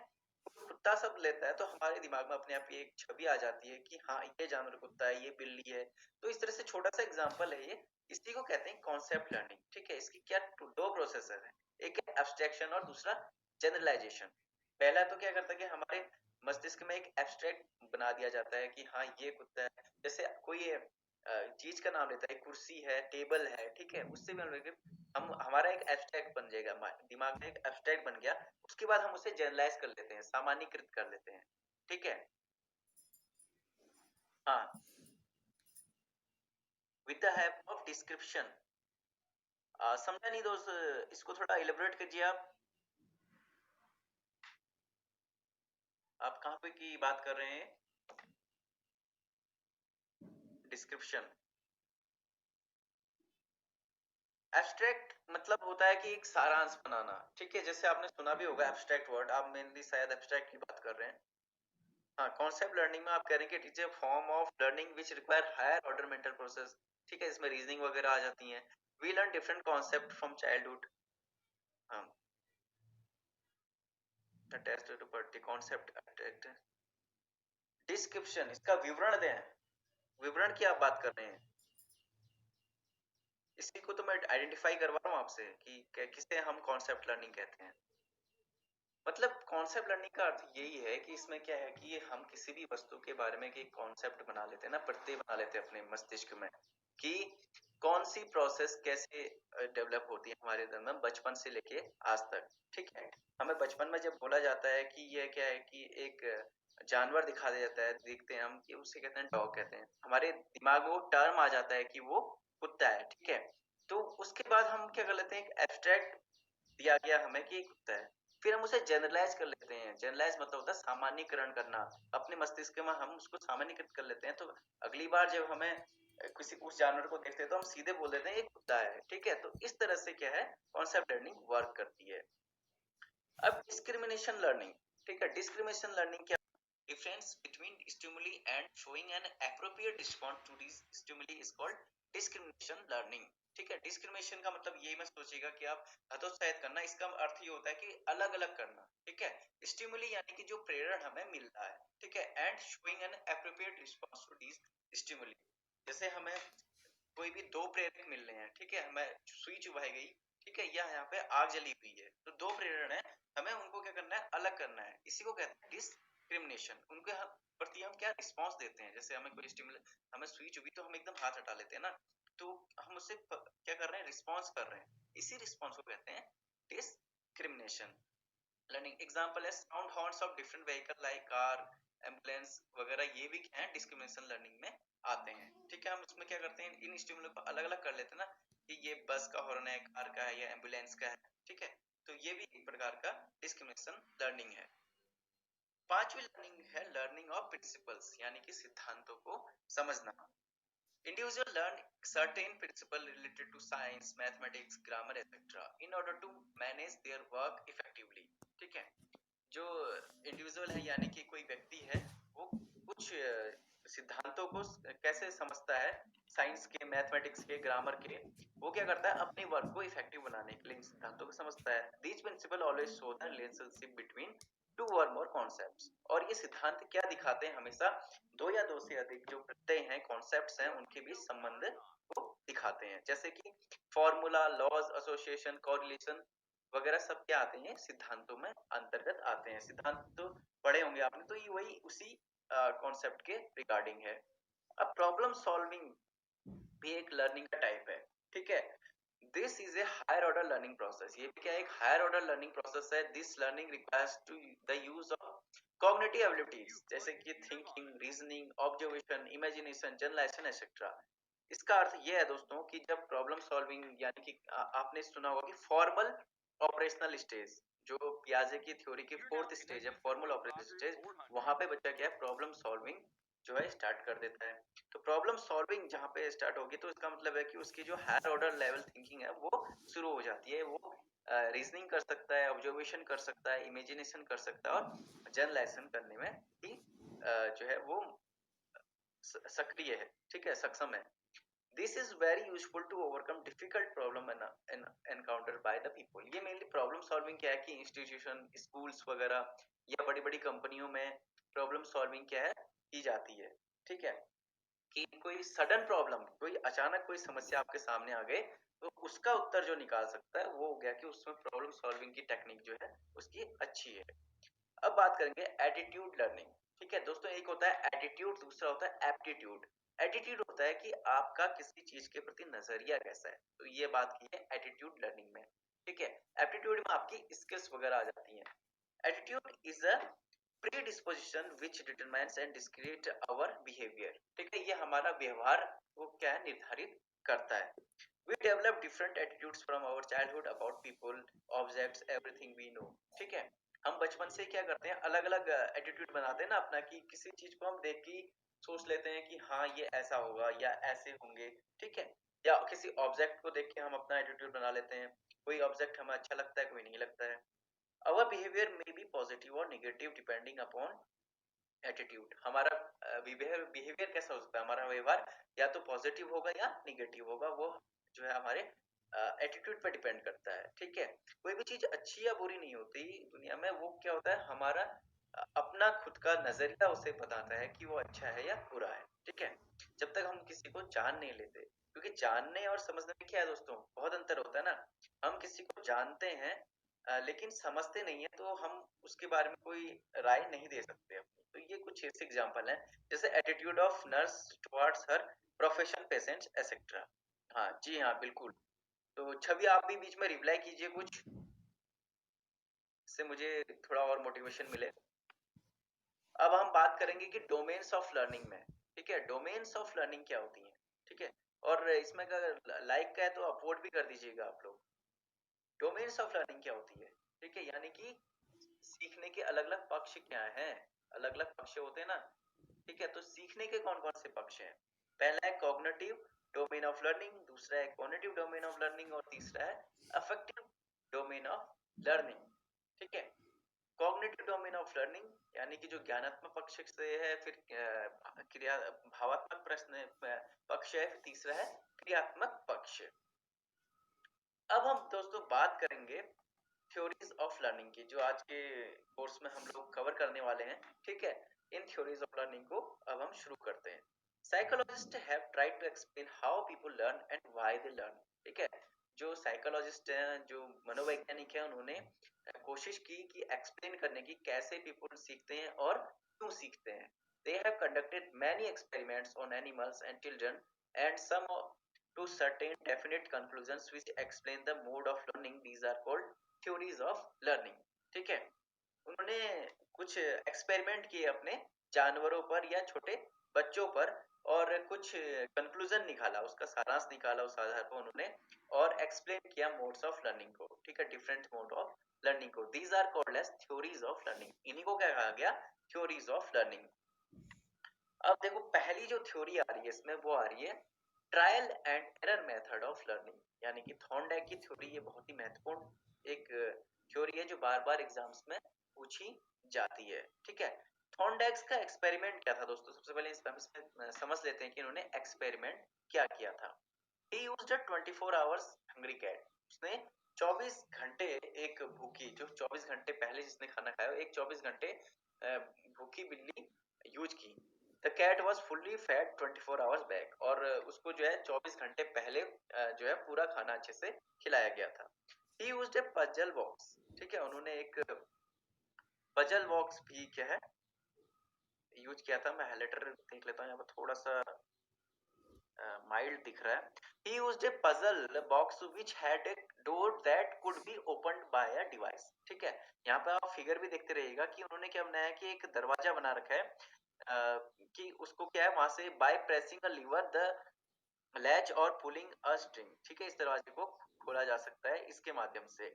कुत्ता सब लेता है, तो हमारे दिमाग में अपने आप ही एक छवि आ जाती है कि हाँ ये जानवर कुत्ता है, ये बिल्ली है। तो इस तरह से छोटा सा एग्जांपल है ये, इसी को कहते हैं कॉन्सेप्ट लर्निंग, ठीक है। इसकी क्या दो प्रोसेसर है, एक है एब्स्ट्रैक्शन और दूसरा जनरलाइजेशन। पहला तो क्या करता है कि हमारे मस्तिष्क में एक एब्स्ट्रैक्ट बना दिया जाता है कि हाँ ये कुत्ता है। जैसे कोई चीज का नाम लेता है, कुर्सी है, टेबल है, ठीक है, उससे भी हम हमारा एक एब्स्ट्रैक्ट बन जाएगा, दिमाग में एक एब्स्ट्रैक्ट बन गया। उसके बाद हम उसे जनरलाइज कर लेते हैं, सामान्यीकृत कर लेते हैं, ठीक है। हाँ, with the help of description. समझा नहीं दोस्त, इसको थोड़ा इलेबोरेट कीजिए आप कहाँ पे की बात कर रहे हैं। डिस्क्रिप्शन, एब्स्ट्रैक्ट मतलब होता है कि एक सारांश बनाना, ठीक है। जैसे आपने सुना भी होगा एब्स्ट्रैक्ट वर्ड, आप मेनली शायद एब्स्ट्रैक्ट की बात कर रहे हैं। हाँ, कॉन्सेप्ट लर्निंग में आप कह रहे हैं कि it is a form of learning which require higher order mental process, ठीक है। इसमें रीजनिंग वगैरह आ जाती हैं। We learn different concept from childhood. हाँ, attached to party concept. Description, इसका विवरण दें, विवरण की आप बात कर रहे हैं। इसी को तो मैं आइडेंटिफाई करवा रहा हूँ आपसे कि किसे हम कॉन्सेप्ट लर्निंग कहते हैं। मतलब कॉन्सेप्ट लर्निंग का अर्थ यही है कि इसमें क्या है कि हम किसी भी वस्तु के बारे में एक कॉन्सेप्ट बना लेते हैं ना, प्रत्यय बना लेते हैं अपने मस्तिष्क में कि कौन सी प्रोसेस कैसे डेवलप होती है हमारे अंदर में बचपन से लेके आज तक, ठीक है। हमें बचपन में जब बोला जाता है कि ये क्या है कि एक जानवर दिखा दिया जाता है, देखते हैं हम कि उसे कहते हैं डॉग कहते हैं, हमारे दिमाग में वो टर्म आ जाता है कि वो कुत्ता है, ठीक है। तो उसके बाद हम क्या कर लेते हैं, एक एब्स्ट्रैक्ट दिया गया हमें कि कुत्ता है, फिर हम उसे जनरलाइज कर लेते हैं। जनरलाइज मतलब होता है सामान्यकरण करना, अपने मस्तिष्क में हम उसको सामान्यकृत कर लेते हैं। तो अगली बार जब हमें किसी उस जानवर को देखते हैं तो हम सीधे बोल देते हैं ये कुत्ता है, ठीक है। तो इस तरह से क्या है कॉन्सेप्ट लर्निंग वर्क करती है। अब डिस्क्रिमिनेशन लर्निंग, ठीक है। डिस्क्रिमिनेशन लर्निंग क्या, difference between stimuli and showing an appropriate response to these stimuli is called discrimination learning। ठीक है। डिस्क्रिमिनेशन का मतलब ये मत सोचिएगा कि आप हतोत्साहित करना, इसका अर्थ ये होता है कि अलग अलग करना। ठीक है। स्टिमुली यानी कि जो प्रेरण हमें मिल रहा है। ठीक है। And showing an appropriate response to this stimuli. जैसे हमें कोई भी दो प्रेरक मिल रहे हैं, ठीक है, हमें सुई चुभाई गई, ठीक है, या यहाँ पे आग जली हुई है, तो दो प्रेरण है, हमें उनको क्या करना है, अलग करना है। इसी को कहते हैं डिस्क्रिमिनेशन। उनके प्रति हम क्या रिस्पॉन्स देते हैं। जैसे हमें कोई स्टिमुल, हमें सुई चुभी तो हम एकदम हाथ हटा लेते हैं ना, तो हम उससे क्या कर रहे हैं, रिस्पॉन्स कर रहे हैं। इसी रिस्पॉन्स को कहते हैं डिस्क्रिमिनेशन लर्निंग। एग्जाम्पल है sound horns of different vehicle like car, ambulance वगैरह, ये भी क्या है, डिस्क्रिमिनेशन लर्निंग में आते हैं। ठीक है। हम उसमें क्या करते हैं, इन स्टिमुलस को अलग अलग कर लेते हैं ना, कि ये बस का हॉर्न है, कार का है, या एम्बुलेंस का है। ठीक है। तो ये भी एक प्रकार का डिस्क्रिमिनेशन लर्निंग है। पांचवी लर्निंग है लर्निंग ऑफ प्रिंसिपल्स, यानी कि सिद्धांतों को समझना। Individual learn certain principles related to science, mathematics, grammar, etc. in order to manage their work effectively. ठीक है। जो इंडिविजुअल है यानी कि कोई व्यक्ति है, वो कुछ सिद्धांतों को कैसे समझता है, साइंस के, मैथमेटिक्स के, ग्रामर के, वो क्या करता है, अपने वर्क को इफेक्टिव बनाने के लिए इन सिद्धांतों को समझता है। These principle always show the relationship between two और मोर कॉन्सेप्ट्स। और ये सिद्धांत क्या दिखाते हैं, हमेशा दो या दो से अधिक जो प्रत्यय हैं, कॉन्सेप्ट्स हैं, उनके बीच संबंध को दिखाते हैं। जैसे कि फॉर्मूला, लॉज, एसोसिएशन, कोरिलेशन वगैरह सब क्या आते हैं, सिद्धांतों में अंतर्गत आते हैं। सिद्धांत तो पढ़े होंगे आपने, तो ये वही उसी कॉन्सेप्ट के रिगार्डिंग है। अब प्रॉब्लम सॉल्विंग भी एक लर्निंग का टाइप है। ठीक है। This is a higher order learning process. ये भी क्या एक हायर ऑर्डर लर्निंग प्रोसेस है। This learning requires to the use of cognitive abilities, जैसे कि thinking, reasoning, observation, imagination, generalisation etcetera. इसका अर्थ ये है दोस्तों कि जब प्रॉब्लम सॉल्विंग, यानी कि आपने सुना होगा कि फॉर्मल ऑपरेशनल स्टेज, जो पियाजे की थ्योरी की फोर्थ स्टेज है, फॉर्मल ऑपरेशनल स्टेज, वहां पे बच्चा क्या है, प्रॉब्लम सॉल्विंग जो है स्टार्ट कर देता है। तो प्रॉब्लम सॉल्विंग जहां पे स्टार्ट होगी, तो इसका मतलब है कि उसकी जो हायर ऑर्डर लेवल थिंकिंग है वो शुरू हो जाती है। वो रीजनिंग कर सकता है, ऑब्जर्वेशन कर सकता है, इमेजिनेशन कर सकता है, और जनरलाइजेशन करने में भी जो है वो सक्रिय है। ठीक है, सक्षम है। This is very useful to overcome difficult problem encountered by the people. ये मेनली प्रॉब्लम सॉल्विंग क्या है कि इंस्टीट्यूशन, स्कूल्स वगैरह या बड़ी बड़ी कंपनियों में प्रॉब्लम सॉल्विंग क्या है, की जाती है। ठीक है। कि कोई सडन प्रॉब्लम, कोई अचानक कोई समस्या आपके सामने आ गए, तो उसका उत्तर जो निकाल सकता है वो हो गया कि उसमें प्रॉब्लम सॉल्विंग की टेक्निक जो है उसकी अच्छी है। अब बात करेंगे एटीट्यूड लर्निंग। ठीक है दोस्तों, एक होता है एटीट्यूड, दूसरा होता है एप्टीट्यूड। एटीट्यूड होता है कि आपका किसी चीज के प्रति नजरिया कैसा है, तो ये बात की है एटीट्यूड लर्निंग में। ठीक है। एप्टीट्यूड में आपकी स्किल्स वगैरह आ जाती हैं। Attitude is a predisposition which determines and discrete our behaviour. ठीक है, ये हमारा व्यवहार को क्या है, निर्धारित करता है। We develop different attitudes from our childhood about people, objects, everything we know. ठीक है। हम बचपन से क्या करते हैं, अलग अलग एटीट्यूड बनाते हैं ना अपना, कि किसी चीज को हम देख के सोच लेते हैं कि हाँ ये ऐसा होगा या ऐसे होंगे। ठीक है। या किसी ऑब्जेक्ट को देख के हम अपना एटीट्यूड बना लेते हैं। कोई ऑब्जेक्ट हमें अच्छा लगता है, कोई नहीं लगता है। Our behavior may be positive or negative depending upon attitude. हमारा बिहेवियर कैसा हो सकता है, हमारा व्यवहार या तो पॉजिटिव होगा या निगेटिव होगा, वो जो है हमारे एटीट्यूड पे डिपेंड करता है। ठीक है। कोई भी चीज अच्छी या बुरी नहीं होती दुनिया में, वो क्या होता है, हमारा अपना खुद का नजरिया उसे बताता है कि वो अच्छा है या बुरा है। ठीक है। जब तक हम किसी को जान नहीं लेते, क्योंकि जानने और समझने में क्या है दोस्तों, बहुत अंतर होता है ना। हम किसी को जानते हैं लेकिन समझते नहीं है, तो हम उसके बारे में कोई राय नहीं दे सकते अपनी। तो ये कुछ ऐसे एग्जांपल हैं, जैसे attitude of nurse towards her profession, patients etcetera. हाँ जी हाँ, बिल्कुल। तो छवि आप भी बीच में रिप्लाई कीजिए कुछ, इससे मुझे थोड़ा और मोटिवेशन मिले। अब हम बात करेंगे कि डोमेन्स ऑफ लर्निंग में। ठीक है, डोमेन्स ऑफ लर्निंग क्या होती है। ठीक है। और इसमें अगर लाइक का है तो अपवोट भी कर दीजिएगा आप लोग। डोमेन्स ऑफ लर्निंग क्या होती है। ठीक है, यानी कि सीखने के अलग अलग पक्ष क्या हैं, अलग अलग पक्ष होते हैं ना। ठीक है। तो सीखने के कौन कौन से पक्ष हैं, पहला है कॉग्निटिव डोमेन ऑफ लर्निंग, दूसरा है कॉग्निटिव डोमेन ऑफ लर्निंग, और तीसरा है अफेक्टिव डोमेन ऑफ लर्निंग। ठीक है। कॉग्निटिव डोमेन ऑफ लर्निंग यानी कि जो ज्ञानात्मक पक्ष से है, फिर क्रिया भावात्मक प्रश्न पक्ष है, फिर तीसरा है क्रियात्मक पक्ष। अब हम दोस्तों बात करेंगे थ्योरीज ऑफ लर्निंग की, जो आज के कोर्स में हम लोग कवर करने वाले हैं। ठीक है, इन थ्योरीज ऑफ लर्निंग को अब हम शुरू करते हैं। Psychologist have tried to explain how people learn and why they learn. ठीक है, जो साइकोलॉजिस्ट हैं, जो मनोवैज्ञानिक हैं, उन्होंने कोशिश की कि एक्सप्लेन करने की कैसे पीपल सीखते हैं और क्यों सीखते हैं। They have conducted many experiments on animals and children and some to certain definite conclusions which explain the mode of learning. These are called theories of learning. ठीक है, उन्होंने कुछ एक्सपेरिमेंट किए अपने जानवरों पर या छोटे बच्चों पर, और कुछ कंक्लूजन निकाला, उसका सारांश निकाला उस आधार पर उन्होंने, और एक्सप्लेन किया मोड्स ऑफ लर्निंग को। ठीक है, डिफरेंट मोड ऑफ लर्निंग को। These are called as theories of learning. इन्हीं को क्या कहा गया? Theories of learning. अब देखो, पहली जो थ्योरी आ रही है इसमें, वो आ रही है trial and error method of learning, यानी कि थॉर्नडाइक की थ्योरी। ये बहुत ही महत्वपूर्ण एक थ्योरी है जो बार बार एग्जाम्स में पूछी जाती है। ठीक है, थॉर्नडाइक का एक्सपेरिमेंट क्या था दोस्तों? सबसे पहले इसमें समझ लेते हैं कि इन्होंने एक्सपेरिमेंट क्या किया था। He used a 24 hours hungry cat. उसने 24 घंटे एक भूखी, जो 24 घंटे पहले जिसने खाना खाया, एक 24 घंटे भूखी बिल्ली यूज की। The cat was fully fed 24 hours back, और उसको जो है 24 घंटे पहले जो है पूरा खाना अच्छे से खिलाया गया था। ही यूज्ड ए पजल बॉक्स। ठीक है, उन्होंने एक पजल बॉक्स भी क्या है यूज किया था। मैं हाइलाइटर देख लेता हूँ, यहाँ पर थोड़ा सा माइल्ड दिख रहा है। He used a puzzle box which had a door that could be opened by a device. ठीक है, यहाँ पे आप फिगर भी देखते रहिएगा कि उन्होंने क्या बनाया कि एक दरवाजा बना रखा है, कि उसको क्या है, वहां से by pressing a lever the latch और पुलिंग अ स्ट्रिंग। ठीक है, इस दरवाजे को खोला जा सकता है इसके माध्यम से।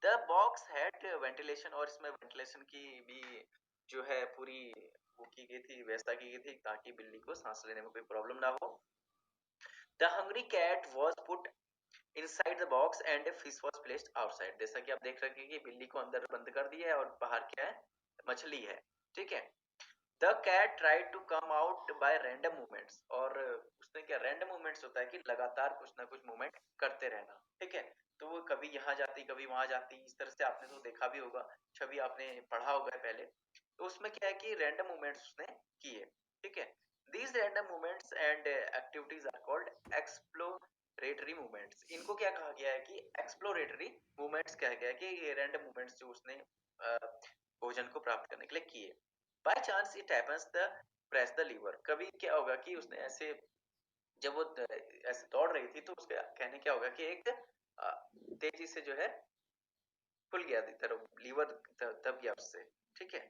द बॉक्स हैड वेंटिलेशन, और इसमें वेंटिलेशन की भी जो है पूरी वो की गई थी, व्यवस्था की गई थी, ताकि बिल्ली को सांस लेने में कोई प्रॉब्लम ना हो। The hungry cat was put inside the box and a fish was placed outside. जैसा कि आप देख रहे हैं कि बिल्ली को अंदर बंद कर दिया है और बाहर क्या है, मछली है। ठीक है, The cat tried to come out by random movements, और उसने क्या, रैंडम मूवमेंट्स होता है कि लगातार कुछ ना कुछ मूवमेंट करते रहना। ठीक है, तो वो कभी यहाँ जाती कभी वहां जाती, इस तरह से आपने तो देखा भी होगा, छवि आपने पढ़ा होगा पहले। तो उसमें क्या है कि रैंडम मूवमेंट्स उसने किए। ठीक है, these random movements and activities are called exploratory movements. इनको क्या कहा गया है कि exploratory movements कहा गया है, कि ये random movements जो उसने भोजन को प्राप्त करने के लिए किए। By chance it happens the press the lever. कभी क्या होगा कि उसने ऐसे, जब वो ऐसे दौड़ रही थी, तो उसके कहने क्या होगा कि एक तेजी से जो है खुल गया तरफ लीवर, दब गया उससे। ठीक है,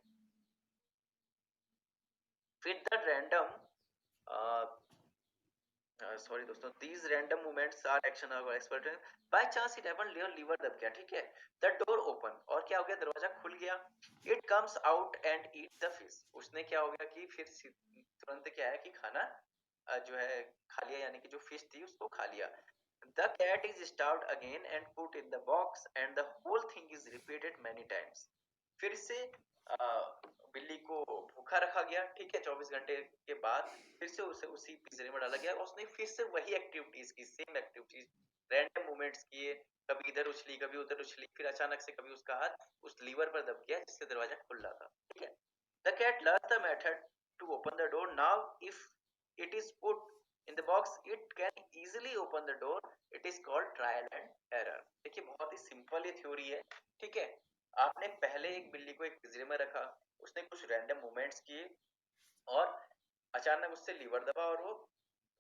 फिर द रैंडम सॉरी दोस्तों, these random movements are action of expert by chance it happened lever दब गया। ठीक है, the door open, और क्या हो गया, दरवाजा खुल गया। it comes out and eat the fish। उसने क्या हो गया कि फिर तुरंत क्या है कि खाना जो है खा लिया, यानी कि जो फिश थी उसको खा लिया। The cat is starved again and put in the box and the whole thing is repeated many times. फिर से बिल्ली को भूखा रखा गया। ठीक है, 24 घंटे के बाद फिर से उसे उसी पिंजरे में डाला गया, और उसने फिर से वही एक्टिविटीज की, सेम एक्टिविटीज, रैंडम मूवमेंट्स किए, कभी इधर उछली कभी उधर उछली, फिर अचानक से कभी उसका हाथ उस लीवर पर दब गया जिससे दरवाजा खुल रहा था। ठीक है, the cat learn the method to open the door. Now if it is put in the box it can easily open the door. It is called trial and error. देखिए, बहुत ही सिंपल ये थ्योरी है। ठीक है, आपने पहले एक बिल्ली को एक पिंजरे में रखा, उसने कुछ रैंडम मूवमेंट्स किए, और अचानक उससे लीवर दबा, और वो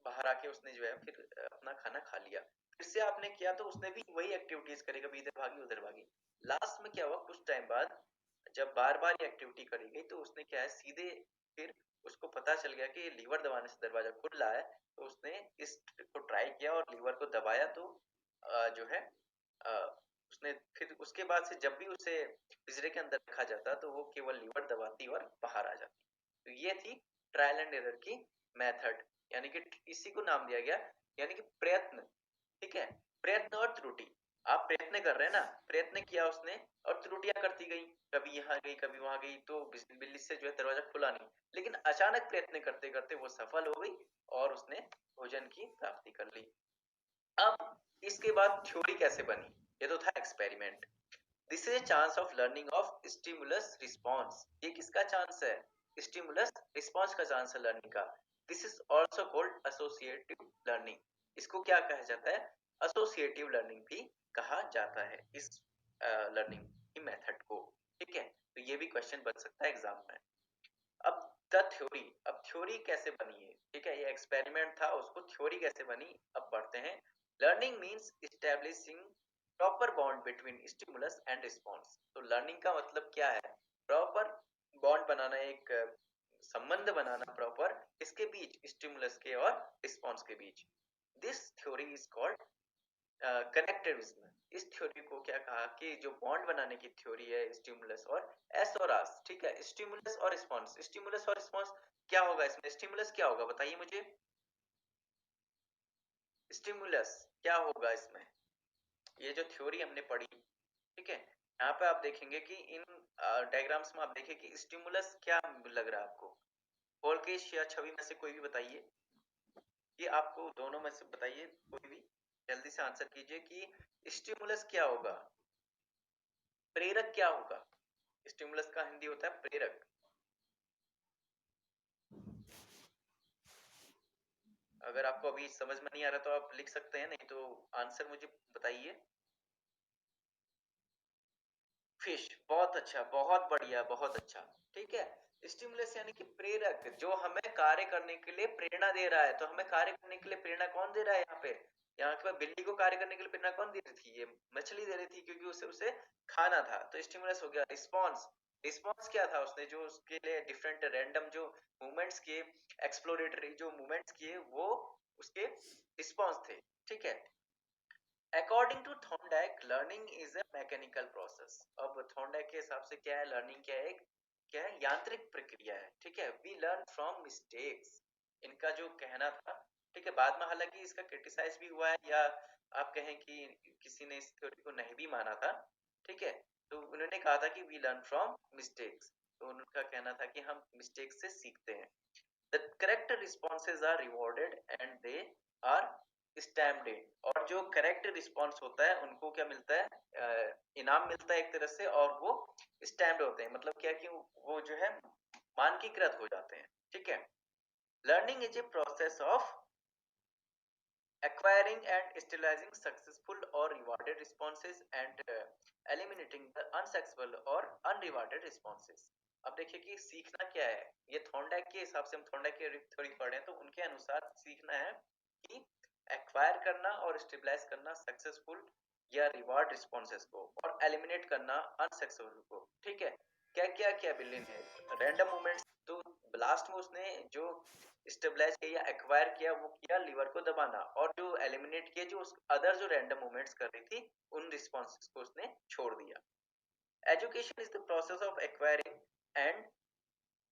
बाहर आके उसने जो है फिर अपना खाना खा लिया। फिर से आपने किया तो उसने भी वही एक्टिविटीज करी, कभी इधर भागी उधर भागी। लास्ट में क्या हुआ, कुछ टाइम बाद जब बार बार ये एक्टिविटी करी गई, तो उसने क्या है, सीधे फिर उसको पता चल गया कि लीवर दबाने से दरवाजा खुल रहा है, तो उसने इस को ट्राई किया और लीवर को दबाया, तो जो है उसने फिर उसके बाद से जब भी उसे पिंजरे के अंदर रखा जाता, तो वो केवल लीवर दबाती और बाहर आ जाती। तो ये थी ट्रायल एंड एरर की मेथड, यानी कि इसी को नाम दिया गया, यानी कि प्रयत्न। ठीक है, प्रयत्न और त्रुटि। आप प्रयत्न कर रहे हैं ना, प्रयत्न किया उसने और त्रुटियां करती गई, कभी यहाँ गई कभी वहां गई, तो बिल्ली से जो है दरवाजा खुला नहीं, लेकिन अचानक प्रयत्न करते करते वो सफल हो गई और उसने भोजन की प्राप्ति कर ली। अब इसके बाद थ्योरी कैसे बनी, ये तो था experiment. This is a chance of learning of stimulus response, ये किसका चांस है, स्टिमुलस रिस्पॉन्स का चांस है लर्निंग का। This is also called associative learning, इसको क्या कहा जाता है, एसोसिएटिव लर्निंग भी कहा जाता है इस लर्निंग की मेथड को, ठीक है। तो ये भी क्वेश्चन बन सकता है एग्जाम में। अब द थ्योरी, अब थ्योरी कैसे बनी है, ठीक है, ये एक्सपेरिमेंट था, उसको थ्योरी कैसे बनी अब पढ़ते हैं। Learning means establishing proper bond between stimulus and response. तो लर्निंग का मतलब क्या है, प्रॉपर बॉन्ड बनाना, एक संबंध बनाना प्रॉपर इसके बीच, स्टिमुलस के और रिस्पॉन्स के बीच। This theory is called connectivism. इस थ्योरी को क्या कहा कि जो बॉन्ड बनाने की थ्योरी है स्टिमुलस और एस और आस, ठीक है, स्टिमुलस और रिस्पॉन्स, स्टिमुलस और रिस्पॉन्स क्या होगा इसमें, स्टिमुलस क्या होगा बताइए मुझे, स्टिमुलस क्या होगा इसमें, ये जो थ्योरी हमने पढ़ी, ठीक है, यहाँ पे आप देखेंगे कि इन डायग्राम्स में आप देखिए कि स्टिमुलस क्या लग रहा है आपको, होलकेश या छवि में से कोई भी बताइए, ये आपको दोनों में से बताइए, कोई भी जल्दी से आंसर कीजिए कि स्टिमुलस क्या होगा, प्रेरक क्या होगा, स्टिमुलस का हिंदी होता है प्रेरक। अगर आपको अभी समझ में नहीं आ रहा तो आप लिख सकते हैं, नहीं तो आंसर मुझे बताइए। फिश, बहुत अच्छा, बहुत बढ़िया, बहुत अच्छा, ठीक है। स्टिमुलस यानी कि प्रेरक, जो हमें कार्य करने के लिए प्रेरणा दे रहा है। तो हमें कार्य करने के लिए प्रेरणा कौन दे रहा है यहाँ पे, यहाँ पे बिल्ली को कार्य करने के लिए प्रेरणा कौन दे रही थी, ये मछली दे रही थी, क्योंकि उसे उसे खाना था। तो स्टिमुलस हो गया। रिस्पॉन्स, रिस्पॉन्स क्या था, उसने जो उसके लिए डिफरेंट रैंडम जो मूवमेंट्स किए, एक्सप्लोरेटरी जो मूवमेंट्स किए, वो उसके रिस्पॉन्स थे, ठीक है। According to Thorndike learning is a mechanical process. अब थॉर्नडाइक के हिसाब से क्या है, लर्निंग क्या है, क्या है, यांत्रिक प्रक्रिया है, ठीक है। वी लर्न फ्रॉम मिस्टेक्स, इनका जो कहना था, ठीक है। बाद में हालांकि इसका क्रिटिसाइज भी हुआ है, या आप कहें कि किसी ने इस थ्योरी को नहीं भी माना था, ठीक है। तो उन्होंने कहा था कि वी लर्न फ्रॉम मिस्टेक्स, तो उनका कहना था कि हम मिस्टेक से सीखते हैं। The correct responses are rewarded and they are stamped in। और जो करेक्ट रिस्पॉन्स होता है उनको क्या मिलता है, इनाम मिलता है एक तरह से, और वो स्टैम्प्ड होते हैं, मतलब क्या कि वो जो है मानकीकृत हो जाते हैं, ठीक है। Learning is a process of acquiring and stabilizing successful or rewarded responses and eliminating the unsuccessful or unrewarded responses। अब देखिए कि सीखना क्या है, ये थॉर्नडाइक के हिसाब से, हम थॉर्नडाइक की थ्योरी पढ़ रहे हैं, तो उनके अनुसार सीखना है कि एक्वायर करना और स्टेबलाइज करना सक्सेसफुल या रिवार्ड रिस्पॉन्सेस को, और एलिमिनेट करना अनसक्सेसफुल को, ठीक है। क्या क्या किया बिल्ली ने, रैंडम मूवमेंट्स। तो लास्ट में उसने जो स्टेबलाइज किया या एक्वायर किया, वो किया लीवर को दबाना, और जो एलिमिनेट किया, जो अदर जो रैंडम मूवमेंट्स कर रही थी, उन रिस्पॉन्सेस को उसने छोड़ दिया। Education is the process of acquiring and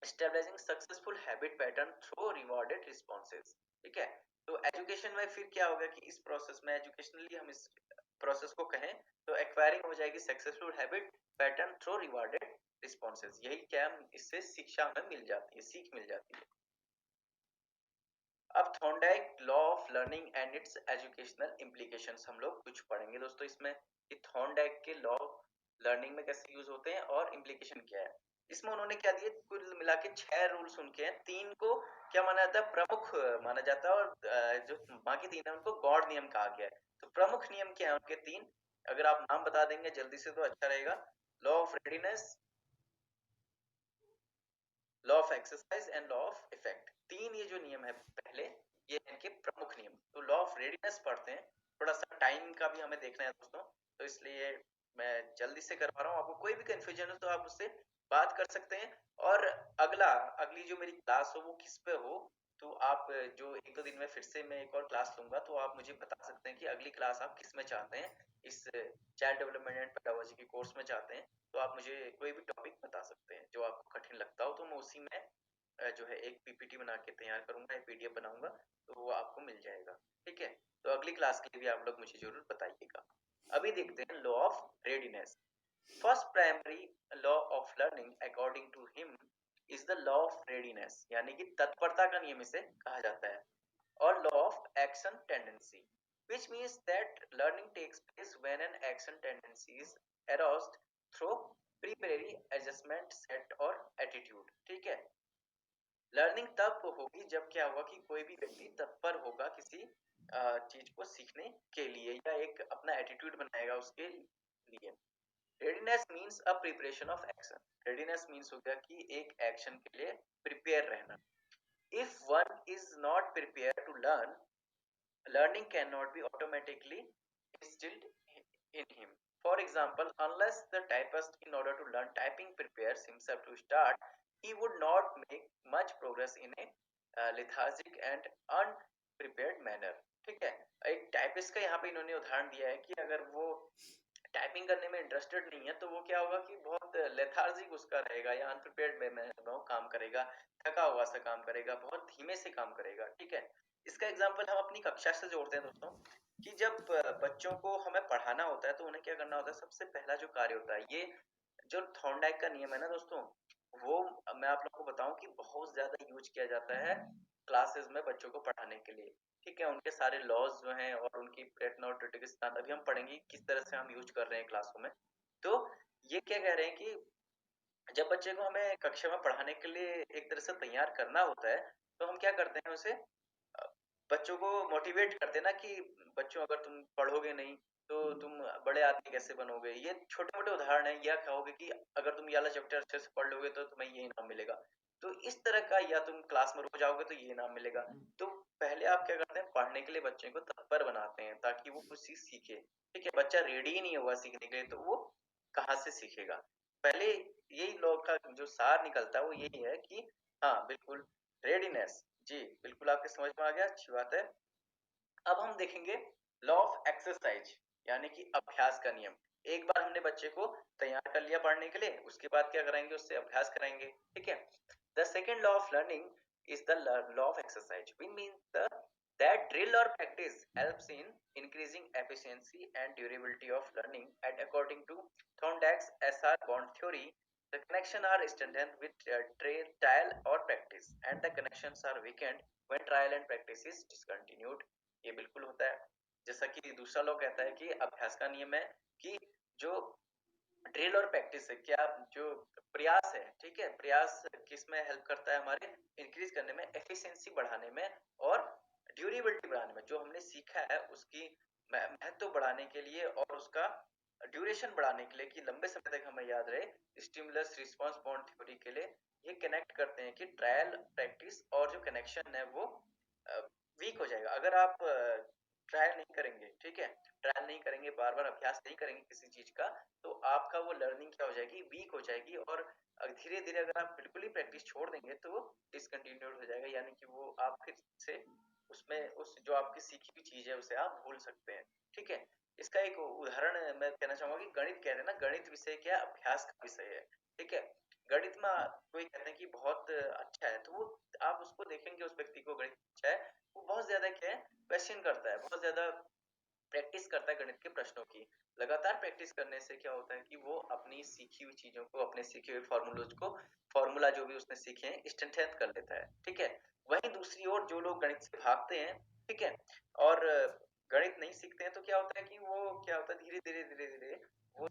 stabilising successful habit pattern through rewarded responses, ठीक है। तो एजुकेशन में फिर क्या होगा कि इस प्रोसेस में, एजुकेशनली हम इस प्रोसेस को कहें तो एक्वायरिंग हो जाएगी successful habit pattern through rewarded responses, यही क्या इससे शिक्षा में मिल जाती है, सीख मिल जाती है। अब Thorndike law of learning and it's educational implications हम लोग कुछ पढ़ेंगे दोस्तों इसमें, कि थॉर्नडाइक के लॉ लर्निंग में कैसे यूज होते हैं और इम्प्लीकेशन क्या है। इसमें उन्होंने क्या दिए, कुल मिला के 6 रूल्स उनके हैं। 3 को क्या माना जाता है, प्रमुख माना जाता है, और जो बाकी 3 है उनको गॉड नियम कहा गया है। तो प्रमुख नियम क्या है उनके 3, अगर आप नाम बता देंगे जल्दी से तो अच्छा रहेगा। Law of readiness, law of exercise and law of effect. 3 ये जो नियम है पहले, ये इनके प्रमुख नियम। तो लॉ ऑफ रेडीनेस पढ़ते हैं, थोड़ा सा टाइम का भी हमें देखना है दोस्तों, तो इसलिए मैं जल्दी से करवा रहा हूँ। आपको कोई भी कंफ्यूजन हो तो आप मुझसे बात कर सकते हैं। और अगली जो मेरी क्लास हो वो किस पे हो, तो आप जो 1-2 दिन में फिर से मैं एक और क्लास लूंगा, तो आप मुझे बता सकते हैं कि अगली क्लास आप किस में चाहते हैं, इस चाइल्ड डेवलपमेंट एंड पेडागोजी के कोर्स में चाहते हैं। तो आप मुझे कोई भी टॉपिक बता सकते हैं जो आपको कठिन लगता हो, तो मैं उसी में जो है एक पीपीटी बना के तैयार करूंगा, एक पीडीएफ बनाऊंगा, तो वो आपको मिल जाएगा, ठीक है। तो अगली क्लास के लिए भी आप लोग मुझे जरूर बताइएगा। अभी देखते हैं law of readiness. First primary law of learning according to him is the law of readiness, यानी कि तत्परता का नियम इसे कहा जाता है, और law of action tendency. which means that learning takes place when an action tendency is aroused through preparatory adjustment set और attitude. ठीक है, लर्निंग तब होगी जब क्या होगा कि कोई भी व्यक्ति तत्पर होगा किसी चीज को सीखने के लिए या एक अपना एटीट्यूड बनाएगा उसके लिए. Readiness means a preparation of action. Readiness means हो गया कि एक एक्शन के लिए प्रिपेयर रहना. If one is not prepare to learn, learning cannot be automatically instilled in him. For example, unless the typist, in order to learn typing, prepares himself to start, he would not make much progress in a lethargic and unprepared manner. ठीक है, एक typist का यहाँ पे इन्होंने उदाहरण दिया है कि अगर वो टाइपिंग करने में इंटरेस्टेड नहीं है तो वो क्या होगा कि बहुत लेथार्जिक उसका रहेगा या अनप्रिपेयर्ड में वो काम करेगा, थका हुआ सा काम करेगा, बहुत धीमे से काम करेगा. ठीक है, इसका एग्जांपल हम अपनी कक्षा से जोड़ते हैं दोस्तों कि जब बच्चों को हमें पढ़ाना होता है तो उन्हें क्या करना होता है. सबसे पहला जो कार्य होता है, ये जो थॉर्नडाइक का नियम है ना दोस्तों, वो मैं आप लोगों को बताऊं कि बहुत ज्यादा यूज किया जाता है क्लासेस में बच्चों को पढ़ाने के लिए. ठीक है, उनके सारे लॉज जो हैं और उनकी प्रेटनोटिक स्थान अभी हम पढ़ेंगे किस तरह से हम यूज कर रहे हैं क्लासों में. तो ये क्या कह रहे हैं कि जब बच्चे को हमें कक्षा में पढ़ाने के लिए एक तरह से तैयार करना होता है तो हम क्या करते हैं, उसे बच्चों को मोटिवेट करते ना कि बच्चों अगर तुम पढ़ोगे नहीं तो तुम बड़े आदमी कैसे बनोगे. ये छोटे मोटे उदाहरण है. या कहोगे कि अगर तुम ये वाला चैप्टर अच्छे से पढ़ लोगे तो तुम्हें ये इनाम मिलेगा. तो इस तरह का, या तुम क्लास में रुक जाओगे तो ये इनाम मिलेगा. तो पहले आप क्या करते हैं, पढ़ने के लिए बच्चे को तत्पर बनाते हैं ताकि वो कुछ चीज सीखे. ठीक है, बच्चा रेडी ही नहीं होगा सीखने के लिए तो वो कहाँ से सीखेगा. पहले यही लोग का जो सार निकलता है वो यही है कि हाँ बिल्कुल, रेडीनेस. जी बिल्कुल, आपके समझ में आ गया, अच्छी बात है. अब हम देखेंगे लॉ ऑफ एक्सरसाइज, यानी कि अभ्यास का नियम. एक बार हमने बच्चे को तैयार कर लिया पढ़ने के लिए, उसके बाद क्या कराएंगे, उससे अभ्यास कराएंगे. ठीक है, the second law of learning is the law of exercise, which means that drill or practice helps in increasing efficiency and durability of learning. And according to Thorndike's SR bond theory, the connections are strengthened with trial or practice, and the connections are weakened when trial and practice is discontinued. ये बिल्कुल होता है. जैसा कि दूसरा law कहता है कि अभ्यास का नियम है कि जो ड्रिल और प्रैक्टिस है, क्या जो प्रयास है, ठीक है, प्रयास किस में हेल्प करता है, हमारे इंक्रीज करने में, एफिशिएंसी बढ़ाने में और ड्यूरेबिलिटी बढ़ाने में. जो हमने सीखा है उसकी महत्व बढ़ाने के लिए और उसका ड्यूरेशन बढ़ाने के लिए कि लंबे समय तक हमें याद रहे, स्टिमुलस रिस्पांस बॉन्ड थ्योरी के लिए ये कनेक्ट करते हैं कि ट्रायल प्रैक्टिस और जो कनेक्शन है वो वीक हो जाएगा. अगर आप ट्रायल नहीं करेंगे, ठीक है, ट्रायल नहीं करेंगे, बार बार अभ्यास नहीं करेंगे किसी चीज का, तो आपका वो लर्निंग क्या हो जाएगी, वीक हो जाएगी. और धीरे धीरे अगर आप बिल्कुल ही प्रैक्टिस छोड़ देंगे तो वो डिसकंटिन्यूड हो जाएगा, यानी कि वो आप फिर से उसमें उस जो आपकी सीखी हुई चीज है उसे आप भूल सकते हैं. ठीक है, इसका एक उदाहरण मैं कहना चाहूंगा कि गणित कहते हैं ना, गणित विषय क्या, अभ्यास का विषय है. ठीक है, गणित में कोई कहते हैं कि बहुत अच्छा है तो वो आप उसको देखेंगे, उस व्यक्ति को गणित अच्छा है, वो बहुत ज्यादा क्या है, क्वेश्चन करता है, बहुत ज्यादा प्रैक्टिस करता है गणित के प्रश्नों की. लगातार प्रैक्टिस करने से क्या होता है कि वो अपनी सीखी हुई चीजों को, अपने सीखे हुए फॉर्मूलोज को, फॉर्मूला जो भी उसने सीखे हैं, स्ट्रेंथन कर लेता है. ठीक है, वहीं दूसरी ओर जो लोग गणित से भागते हैं, ठीक है, और गणित नहीं सीखते हैं, तो क्या होता है कि वो क्या होता है, धीरे धीरे धीरे धीरे वो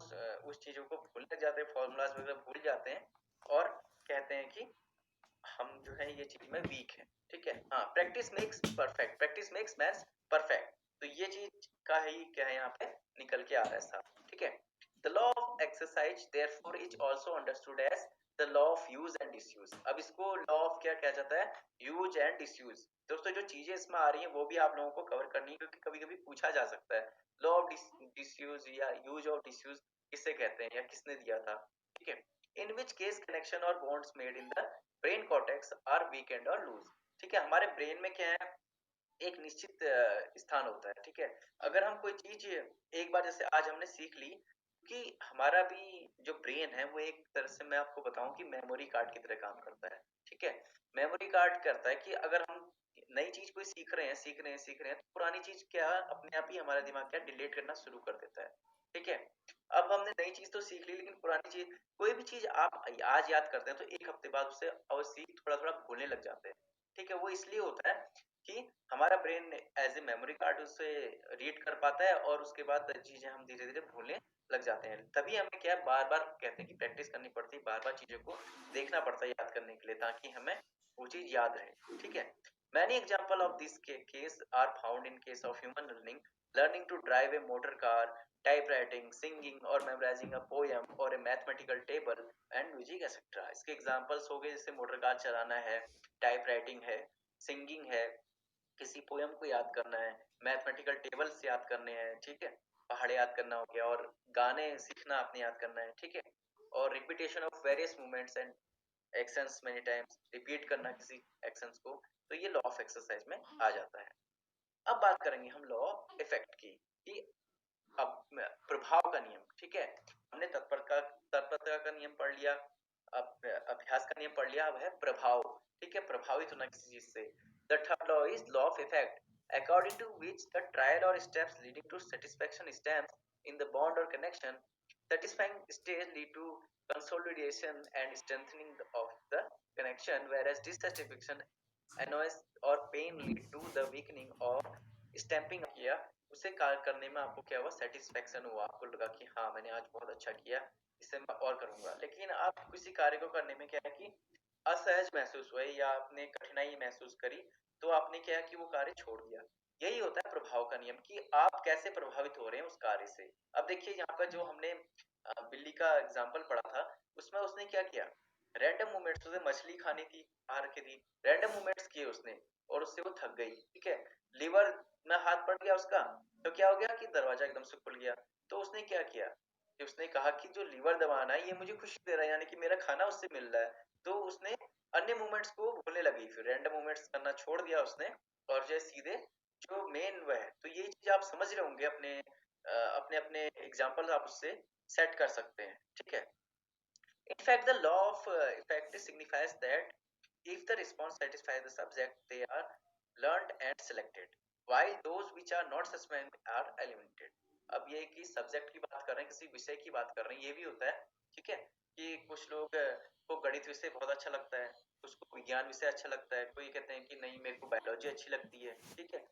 उस चीजों को भूलने जाते हैं, फॉर्मूलाज वगैरह भूल जाते हैं और कहते हैं कि हम जो है ये चीज में वीक है. ठीक है, हाँ, practice makes perfect, practice makes man perfect. तो ये चीज का ही क्या है यहाँ पे निकल के आ रहा है साहब. ठीक है, the law of exercise therefore is also understood as the law of use and disuse. अब इसको लॉ ऑफ क्या कहा जाता है, यूज एंड डिसयूज. दोस्तों जो चीजें इसमें आ रही हैं वो भी आप लोगों को कवर करनी है, क्योंकि कभी कभी पूछा जा सकता है लॉ ऑफ डिसयूज या यूज ऑफ डिसयूज किसे कहते हैं या किसने दिया था. ठीक है, इन विच केस कनेक्शन और bonds made in the brain cortex are weakened और लूज. ठीक है, हमारे ब्रेन में क्या है, एक निश्चित स्थान होता है. ठीक है, अगर हम कोई चीज एक बार, जैसे आज हमने सीख ली, कि हमारा भी जो ब्रेन है वो एक तरह से मैं आपको बताऊं कि मेमोरी कार्ड की तरह काम करता है. ठीक है, मेमोरी कार्ड करता है कि अगर हम नई चीज कोई सीख रहे हैं तो पुरानी चीज क्या अपने आप ही हमारा दिमाग क्या डिलीट करना शुरू कर देता है. ठीक है, अब हमने नई चीज तो सीख ली, लेकिन पुरानी चीज, कोई भी चीज आप आज याद करते हैं तो एक हफ्ते बाद उसे अवश्य थोड़ा थोड़ा भूलने लग जाते हैं. ठीक है, वो इसलिए होता है कि हमारा brain as a memory card उसे रीड कर पाता है और उसके बाद चीजें हम धीरे धीरे भूलने लग जाते हैं। तभी हमें क्या बार बार कहते हैं कि प्रैक्टिस करनी पड़ती है, बार बार चीजों को देखना पड़ता है याद करने के लिए, ताकि हमें वो चीज याद रहे। ठीक है, many example of this case are found in case of human learning, learning to drive a motor car, typewriting, singing और मेमोराइजिंग अ पोएम और a mathematical table and music etcetera. इसके एग्जांपल्स हो गए जैसे मोटर कार चलाना है, typewriting है, singing है, किसी पोयम को याद करना है, मैथमेटिकल टेबल्स याद करने हैं, ठीक है, पहाड़ याद करना हो गया, और गाने सीखना आपने याद करना है, ठीक है, और repetition of various movements and actions many times, repeat करना किसी एक्शंस को, तो ये लॉ ऑफ एक्सरसाइज में आ जाता है। अब बात करेंगे हम लॉ ऑफ इफेक्ट की, कि अब प्रभाव का नियम। ठीक है, हमने तत्परता का नियम पढ़ लिया, अब अभ्यास का नियम पढ़ लिया, अब है प्रभाव। ठीक है, प्रभावित होना किसी चीज से। The third law is law of effect, according to which the trial or steps leading to satisfaction stems in the bond or connection. Satisfying states lead to consolidation and strengthening of the connection, whereas dissatisfaction, annoyance or pain lead to the weakening or stamping किया, उसे कार्य करने में आपको क्या हुआ, satisfaction हुआ, आपको लगा कि हाँ मैंने आज बहुत अच्छा किया, इसे मैं और करूंगा। लेकिन आप किसी कार्य को करने में क्या है कि असहज महसूस हुआ या आपने कठिनाई महसूस करी, तो आपने क्या कि वो कार्य छोड़ दिया। यही होता है प्रभाव का नियम, कि आप कैसे प्रभावित हो रहे हैं उस कार्य से। अब देखिए यहाँ पर जो हमने बिल्ली का एग्जाम्पल पढ़ा था, उसमें उसने क्या किया, रैंडम मूवमेंट्स, उसे मछली खाने की बाहर के दी, रैंडम मूवमेंट्स किए उसने, और उससे वो थक गई। ठीक है, लीवर में हाथ पड़ गया उसका, तो क्या हो गया कि दरवाजा एकदम से खुल गया। तो उसने क्या किया कि उसने कहा कि जो लीवर दबाना है ये मुझे खुशी दे रहा है, यानी कि मेरा खाना उससे मिल रहा है। तो उसने अन्य मूवमेंट्स को भूलने लगी, फिर रैंडम मूवमेंट्स करना छोड़ दिया उसने, और जो सीधे जो मेन वह है। तो ये चीज आप समझ रहे होंगे, अपने अपने अपने एग्जाम्पल आप उससे सेट कर सकते हैं। ठीक है, in fact the law of effect signifies that if the response satisfies the subject, they are learned and selected, while those which are not sustained are eliminated. अब ये कि सब्जेक्ट की बात कर रहे हैं, किसी विषय की बात कर रहे हैं, ये भी होता है। ठीक है, कि कुछ लोग को गणित विषय बहुत अच्छा लगता है, कुछ को विज्ञान विषय अच्छा लगता है, कोई कहते हैं कि नहीं मेरे को बायोलॉजी अच्छी लगती है। ठीक है,